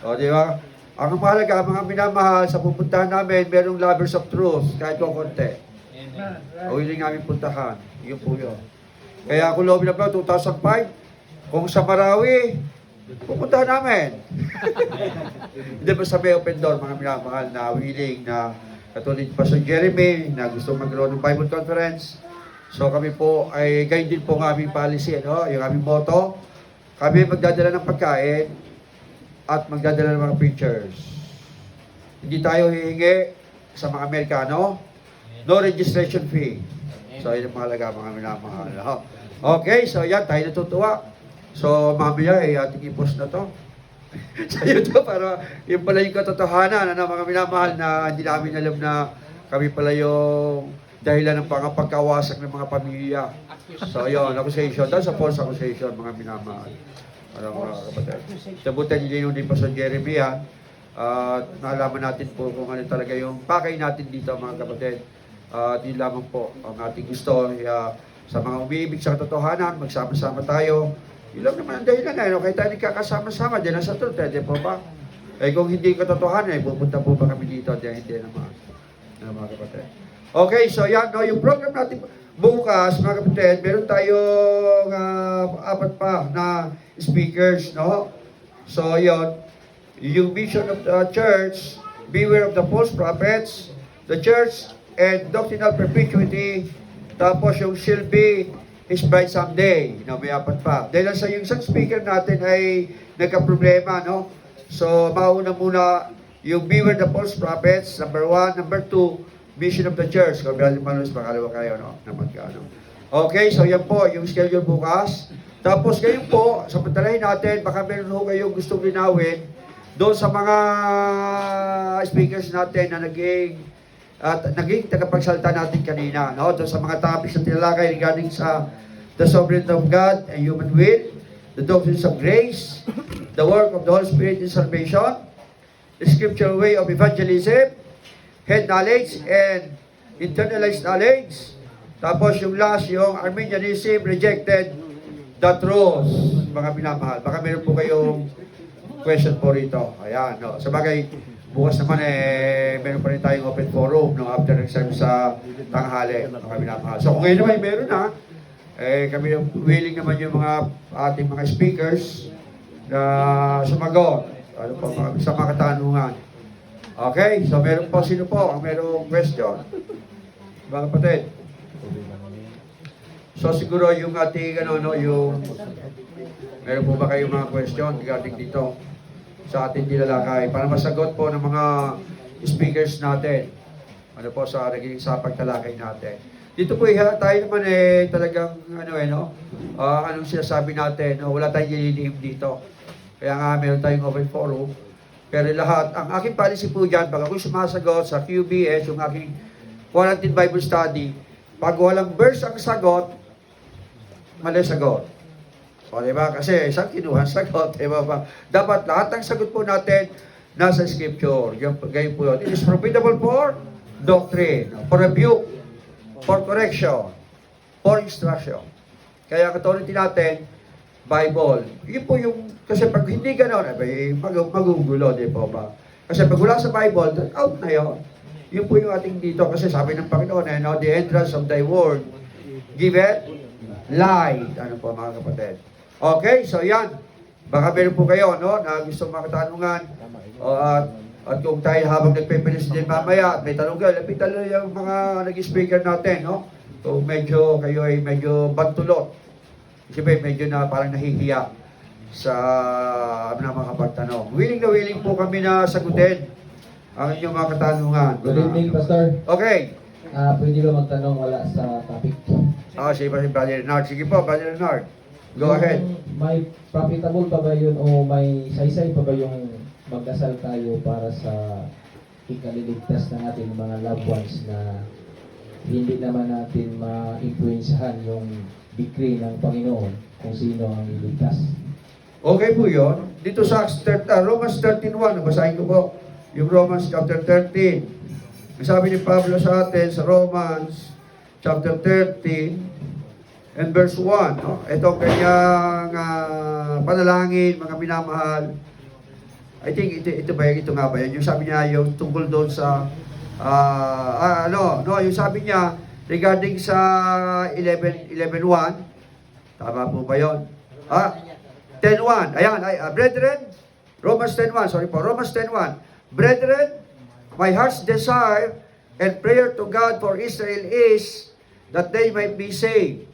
S1: O, di ba? Ang mahalaga, mga minamahal, sa pupuntahan namin, merong lovers of truth, kahit kung konti. Willing namin puntahan. Yun po yun. Kaya kung lobby na pa, 2005, kung sa Marawi, pupuntahan namin. Hindi ba sabi open door, mga minamahal, na willing na katulad pa sa Jeremy, na gusto magkaroon ng Bible Conference. So kami po ay gayon din po ang aming policy, no? Yung aming motto. Kami magdadala ng pagkain at magdadala ng mga preachers. Hindi tayo hihingi sa mga Amerikano. No registration fee. So yun ang mahalaga, mga minamahal. No? Okay, so yan, tayo natutuwa. So mamaya ating i-post na to. Sa YouTube para yung pala yung katotohanan, mga minamahal, na hindi namin alam na kami pala yung dahilan ng pagkawasak ng mga pamilya. So yun, accusation. That's a false accusation, mga minamahal. Mga kapatid. Sabutan nyo din pa sa Jeremy, ha? At nalaman natin po kung ano talaga yung pakay natin dito, mga kapatid. Di lamang po ang ating gusto sa mga umiibig sa katotohanan, magsama-sama tayo. Yun lang naman ang dahilan na, kaya tayo nagkakasama-sama dyan sa truth, di po ba? Kung hindi katotohanan, pupunta po ba kami dito? Hindi naman, mga kapatid. Okay, so yan, no, yung program natin bukas, mga kapatid, meron tayong 4 pa na speakers, no? So yun, yung vision of the church, beware of the false prophets, the church, and doctrinal perpetuity. Tapos yung shall be is by someday. May apat pa. Dahil sa yung isang speaker natin ay nagka-problema, no? So, mauna muna yung beware the false prophets, number 1. Number 2, vision of the church. Kung meron malos, makalawa kayo, no? Na magkano. Okay, so yan po, yung schedule bukas. Tapos ngayon po, samantalahin natin, baka meron ho kayong gustong linawin doon sa mga speakers natin na naging tagapagsalita natin kanina, no? Doon sa mga topics na tinalakay regarding sa the sovereignty of God and human will, the doctrines of grace, the work of the Holy Spirit in salvation, the scriptural way of evangelism, head knowledge and internalized knowledge. Tapos yung last, yung Arminianism rejected the truth. Mga minamahal, baka meron po kayong question po rito. Ayan, no? Sabagay, bukas naman meron pa rin tayong open forum, no? After exam sa tanghali, mga minamahal. So kung ngayon naman meron na, kami willing naman yung mga ating mga speakers na sumagot. Ano po, sa mga katanungan. Okay, so meron po, sino po ang merong question? Mga kapatid. So siguro yung ating yung meron po ba kayong mga question regarding dito sa ating tinalakay para masagot po ng mga speakers natin. Ano po sa naging sa pagtalakay natin. Dito po tayo naman talagang anong sinasabi natin, wala tayong nililihim dito. Kaya nga meron tayong open forum. Pero lahat, ang aking policy po dyan, pag ako'y sumasagot sa QBS, yung aking Quarantine Bible Study, pag walang verse ang sagot, mali sagot. O diba? Kasi isang kinuha sagot, diba ba? Dapat lahat ng sagot po natin nasa scripture. Ganyan po yun. It is profitable for doctrine, for rebuke, for correction, for instruction. Kaya katulad natin, Bible. Yun po yung, kasi pag hindi gano'n, magugulo, di po ba? Kasi pag wala sa Bible, out na yun. Yun po yung ating dito, kasi sabi ng Panginoon, the entrance of thy word, give it light. Ano po mga kapatid? Okay, so yan. Baka meron po kayo, na gusto makatanungan. At kung tayo habang nagpe-finish din mamaya, may tanong kayo, lapitan lang yung mga nag-speaker natin, no? Kung medyo kayo ay medyo bantulot. Kasi medyo na parang nahihiya sa mga pagtanong. Willing na willing po kami na sagutin ang inyong mga katanungan.
S4: Good evening, Pastor.
S1: Okay.
S4: Pwede ba magtanong wala sa topic?
S1: Sige pa si Brother Renard. Sige po, Brother Renard. Go ahead.
S4: May profitable pa ba yun o may saysay pa ba yung magdasal tayo para sa ikaliligtas ng ating mga loved ones na hindi naman natin ma-influensyahan yung decree ng Panginoon kung sino ang iligtas?
S1: Okay po yun. Dito sa Romans 13:1, basahin ko po yung Romans chapter 13. Sabi ni Pablo sa atin sa Romans chapter 13 and verse 1. No? Ito kanyang panalangin, mga minamahal. I think ito nga ba yan? Yung sabi niya, yung tungkol doon sa, yung sabi niya, regarding sa 11:1, tama po ba yun? 10:1, ayan, brethren, Romans 10:1, brethren, my heart's desire and prayer to God for Israel is that they might be saved.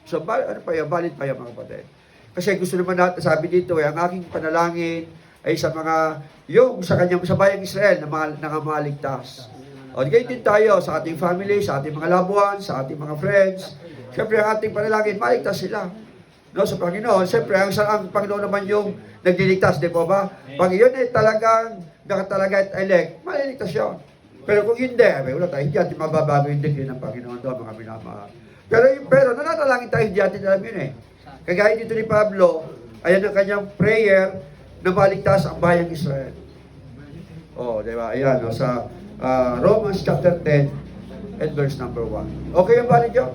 S1: So, valid pa yun mga kapatid. Kasi gusto naman natin, sabi dito, ang aking panalangin ay sa mga, sa bayang Israel na mga maligtas. O, ganyan din tayo sa ating family, sa ating mga loved ones, sa ating mga friends. Siyempre, ang ating panalangin, maligtas sila. No, sa Panginoon, siyempre, ang Panginoon naman yung nagliligtas, di po ba? Pag yun talagang nakatalaga at elect, maliligtas yun. Pero kung hindi, wala tayo, hindi natin mababago yung decree ng Panginoon doon, mga minamahal. Pero nananalangin tayo, hindi natin alam yun Kagaya dito ni Pablo, ayan ang kanyang prayer na maligtas ang bayang Israel. Di ba? Ayan, sa Romans chapter 10 and verse number 1. Okay ang valid yun?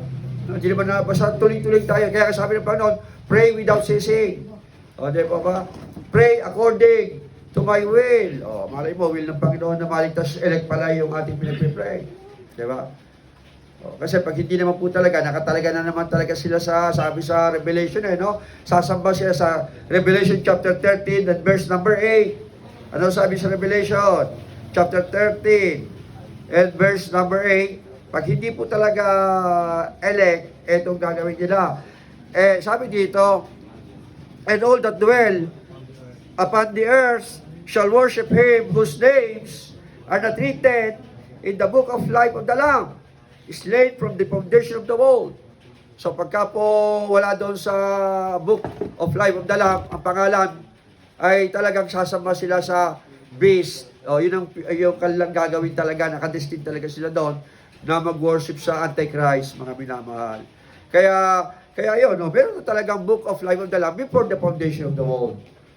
S1: Hindi naman basta tuloy-tuloy tayo. Kaya sabi ng Panginoon, pray without ceasing. Di ba? Pray according to my will. Malay mo, will ng Panginoon na maligtas, elect pala yung ating pinag-pray. Di ba? Kasi pag hindi naman po talaga, nakatalaga na naman talaga sila sabi sa Revelation Sasamba sila sa Revelation chapter 13 and verse number 8. Ano sabi sa Revelation? chapter 13, and verse number 8, pag hindi po talaga elect, etong gagawin nila. Sabi dito, and all that dwell upon the earth shall worship Him whose names are not written in the book of life of the Lamb, slain from the foundation of the world. So pagka po wala doon sa book of life of the Lamb, ang pangalan, ay talagang sasama sila sa beast. Yun yung kanilang gagawin talaga, nakadestin talaga sila doon na mag-worship sa Antichrist, mga minamahal. Kaya yun, meron na talagang book of life of the Lamb before the foundation of the world.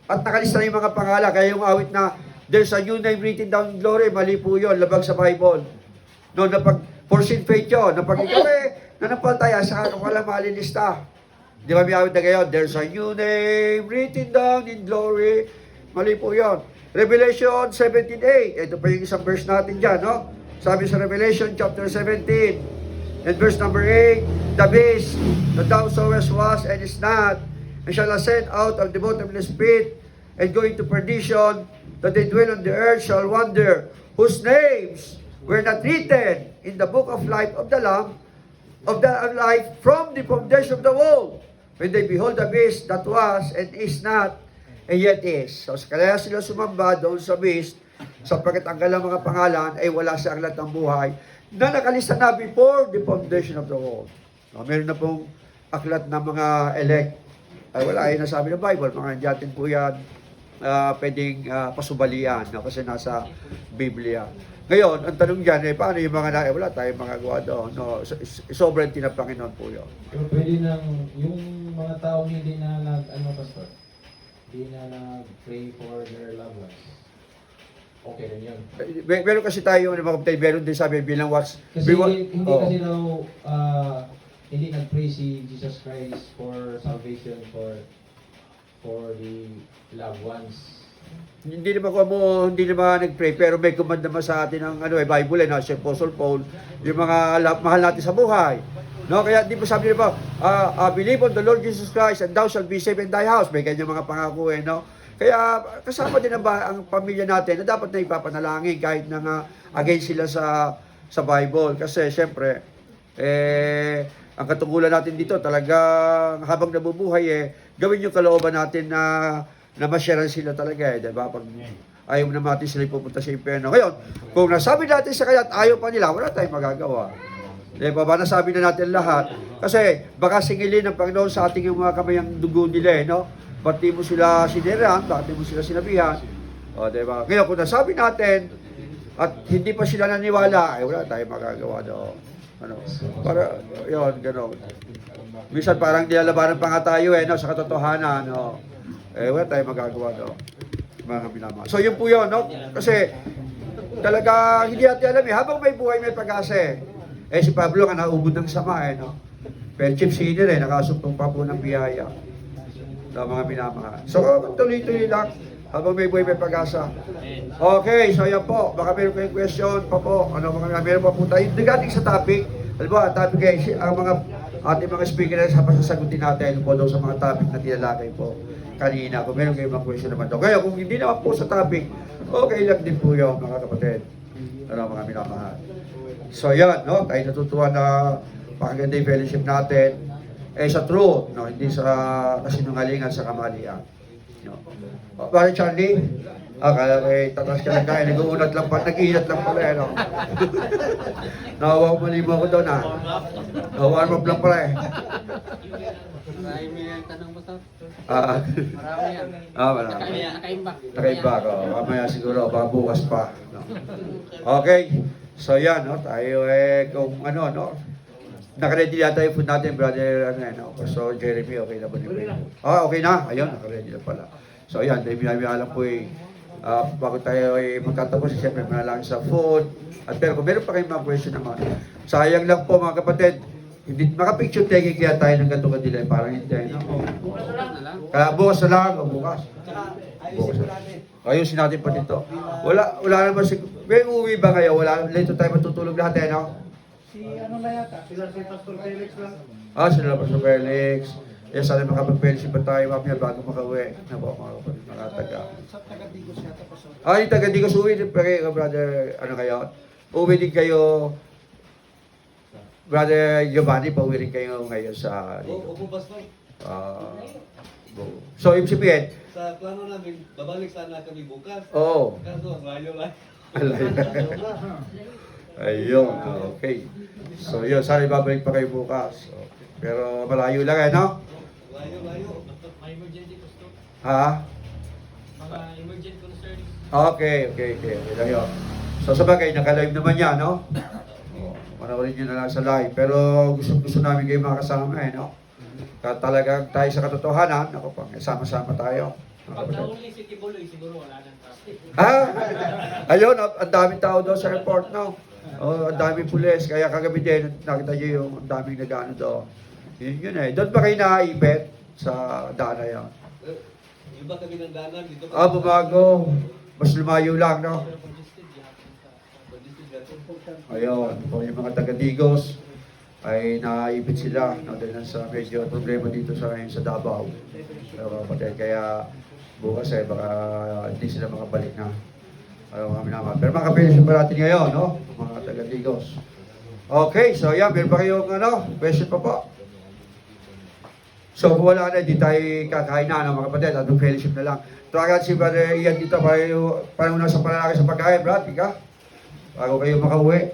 S1: At nakalista na yung mga pangalan, kaya yung awit na there's a new name written down in glory, mali po yun, labag sa Bible. No, for sin faith yun, napag ikaw nanampaltaya, saka ka pala malilista. Di ba may awit na kayo, there's a new name written down in glory, mali po yun. Revelation 17:8, ito pa yung isang verse natin dyan, no? Sabi sa Revelation chapter 17, and verse number 8, the beast that thou sawest was and is not, and shall ascend out of the bottomless pit, and go into perdition, that they dwell on the earth shall wonder, whose names were not written in the book of life of the Lamb, of the life from the foundation of the world, when they behold the beast that was and is not, and yet is. So kaya sila sumamba doon sa beast, sapagkat ang kanilang mga pangalan ay wala sa aklat ng buhay, na nakalista na before the foundation of the world. No, meron na pong aklat ng mga elect. Ay wala, ay nasabi ng Bible, mga indiyatin po yan, pwedeng pasubalian, no, kasi nasa Biblia. Ngayon, ang tanong dyan, paano yung mga wala tayong magagawa doon. No, sovereignty ng Panginoon po yun.
S4: Pero pwede nang, yung mga taong hindi na pastor, hindi na nag-pray for their loved ones. Okay rin yun.
S1: Meron kasi tayo, mga kapatid, meron din sabi bilang watch.
S4: Kasi hindi kasi daw, hindi nag-pray si Jesus Christ for salvation for the loved ones.
S1: Hindi naman nag-pray, pero may command naman sa atin ng Bible, si Apostle Paul, yung mga mahal natin sa buhay. No, kaya di ba sabi niya believe on the Lord Jesus Christ and thou shalt be saved in thy house. May ganyan mga pangako no. Kaya kasama din ang pamilya natin na dapat na ipapanalangin kahit na nga against sila sa Bible. Kasi syempre, ang katungkulan natin dito talagang habang nabubuhay gawin yung kalooban natin na masyaran sila talaga diba? Pag ayaw na natin sila pupunta sa impyerno. Ngayon, kung nasabi natin sa kanya at ayaw pa nila, wala tayong magagawa. Diba ba? Nasabi na natin lahat. Kasi baka singilin ng Panginoon sa ating yung mga kamayang dugo nila no? Ba't di mo sila siniran? Bakit di mo sila sinabihan? Diba? Ngayon, kung nasabi natin at hindi pa sila naniwala, wala tayong magagawa doon. Para, yun, gano'n. Minsan parang nilalabanan pa nga tayo no? Sa katotohanan, no? Wala tayong magagawa doon. Mga minamahal. So, yun po yun, no? Kasi, talaga, hindi natin alam habang may buhay, may pag-asa si Pablo nga naubod ng sama no? Fellowship sinner nakasumpong pa po ng biyaya. No, mga minamahal. So, tuloy-tuloy lang habang may buhay, may pag-asa. Okay, so yan po. Baka meron kayong question pa po. Meron pa po tayo. Regarding sa topic, alam mo, ang topic ang mga ating mga speaker na sasagutin natin po daw sa mga topic na tinalakay po kanina. Kung meron kayong mga question naman daw. Kaya kung hindi naman po sa topic, okay lang din po yun, mga kapatid. Mga minamahal. So yan, no? Tayo natutuwa na pakaganda yung fellowship natin sa truth, no? Hindi sa kasinungalingan, sa kamalian. No? Bakit Charlie? Kaya tatas ka lang kaya, nag-uunat lang pala, nag-iinat lang pala, no? Nawawa mo ko doon, warm up lang pala,
S5: Marami yung tanong mo to. Marami yan.
S1: Marami.
S5: Nakaimbak.
S1: Nakaimbak, mamaya siguro, bukas pa. No? Okay, so yan, no? Tayo kung no? Nakaready na tayo food natin, brother, Pastor Jeremy, okay na ba niyo? Okay na, ayun, nakaready na pala. So yan, tayo alam po bago tayo magtatapos, siyempre manalangin sa food. Pero kung meron pa kayong mga question naman, sayang lang po mga kapatid, hindi makapicture taking kaya tayo ng ganito kadilay, parang hindi. No? Kaya bukas na lang, o bukas. Bukas na lang. Ayusin natin pa dito. Wala naman may uwi ba kayo? Wala, dito tayo matutulog lahat no?
S3: Si ano na yata? Sila si Pastor Felix lang.
S1: Sila Pastor Felix. Kaya sana makapag-fellowship pa tayo mamaya bago makauwi. Na po, mga kapatid, mga taga.
S3: Sa taga-Digos yata, Pastor.
S1: Yung taga Digos, uwi din pa kayo, brother, ano kayo? Uwi din kayo, brother Giovanni, pauwi rin kayo ngayon sa Digos.
S5: Opo, Pastor.
S1: So, ibig sabihin,
S5: Sa plano namin, babalik sana kami bukas.
S1: oo.
S5: Kaso, layo lang.
S1: Ayun, okay. So, yun, sana ibabalik pa kayo bukas. Okay. Pero malayo lang no?
S5: Layo.
S6: May emergency gusto.
S1: Ha?
S6: Mga emergent concerns.
S1: Okay lang yun. So, sabagay, naka-live naman yan, no? Manawin nyo na lang sa live. Pero gusto namin kayo makasama, no? Talagang tayo sa katotohanan, ako pang sama-sama tayo.
S6: Pag nauli si Tibuloy, siguro wala nang traffic.
S1: Ayun, ang daming tao doon sa airport, no? Oh, ang daming pulis. Kaya kagabi din, nakita nyo yung ang daming nagano doon. Yun eh. Doon ba kayo nakaipit sa dana yan?
S5: Iba kami ng danan dito.
S1: Bumago. Mas lumayo lang, no?
S6: Pero congested, gihapon sa
S1: Ayun, kung yung mga taga-Digos ay naipit sila, no, dahil sa medyo problema dito sa Davao. Pero kapatid, kaya bukas baka hindi sila makabalik na. Ayaw kami naman. Pero mga kapilis pa natin ngayon, no? Mga taga-Digos. Okay, so yan, meron pa kayong question pa po? So kung wala na, di tayo kakain na, mga kapatid, at fellowship na lang. Tawagan si Brother Ian dito, parang nasa panalaki sa pagkain, Brad, ika? Bago kayo makauwi.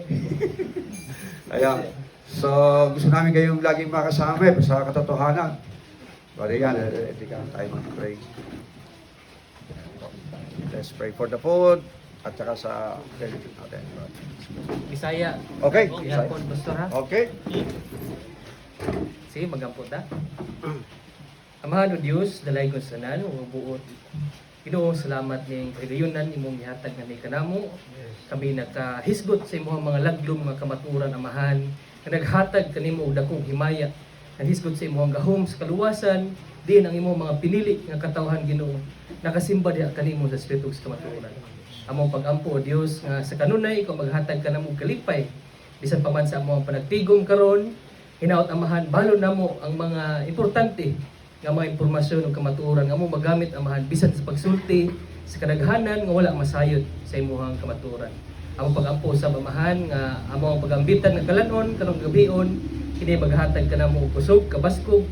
S1: Ayan. So, gusto namin kayong laging makasama sa katotohanan. Brother Ian, tika, tayo mag-pray. Let's pray for the food at saka sa fellowship natin.
S6: Bisaya.
S1: Okay.
S6: Oh, gihapon, Pastor ha.
S1: Okay.
S6: Sige, magampot ha. Amahan o Diyos, dalay ko sa nan, o buot. Ginoo, salamat ning pagayunan imong gihatag nga ni kanamo. Kami nakahisgot sa imong mga laglom nga kamaturan amahan. Nga naghatag kanimo og dakong himaya. Naghisgot sa imong gahom sa kaluwasan, diin ang imong mga pinili nga katawhan Ginoo. Nakasimba diha kanimo sa espiritu sa kamaturan. Among pagampo o Dios nga sa kanunay ikaw maghatag kanamo og kalipay. Bisan pa man sa among panagtigom karon, hinaot amahan balo namo ang mga importante nga mga impormasyon ug kamatuoran nga mo magamit amahan bisan sa pagsulti sa kadaghanan nga wala masayod sa imong kamatuoran. Among pagampo sa amahan nga among pagambitan nga kalanon kanong gabion kini maghatag kanamo og kusog kabaskog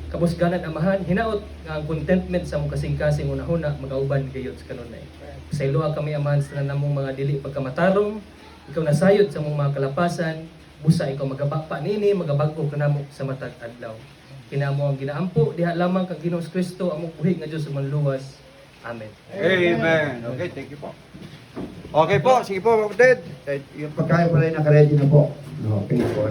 S6: kabusganan amahan hinaot nga ang contentment sa among kasing-kasing unahuna magauban gayud sa kanunay. Sa iluha kami amahan sa namong mga dili pagkamatarong ikaw nasayod sa among mga kalapasan busa ikaw magabapa nini magabag-o kanamo sa matag adlaw. Kinamo ang ginaampo diha lamang kang Ginoong Kristo among buhi nga Dios sa manluwas. Amen.
S1: Amen. Okay, thank you po. Okay po, sige po, kapatid. Yung pagkain pala yung naka-ready na po. Okay po.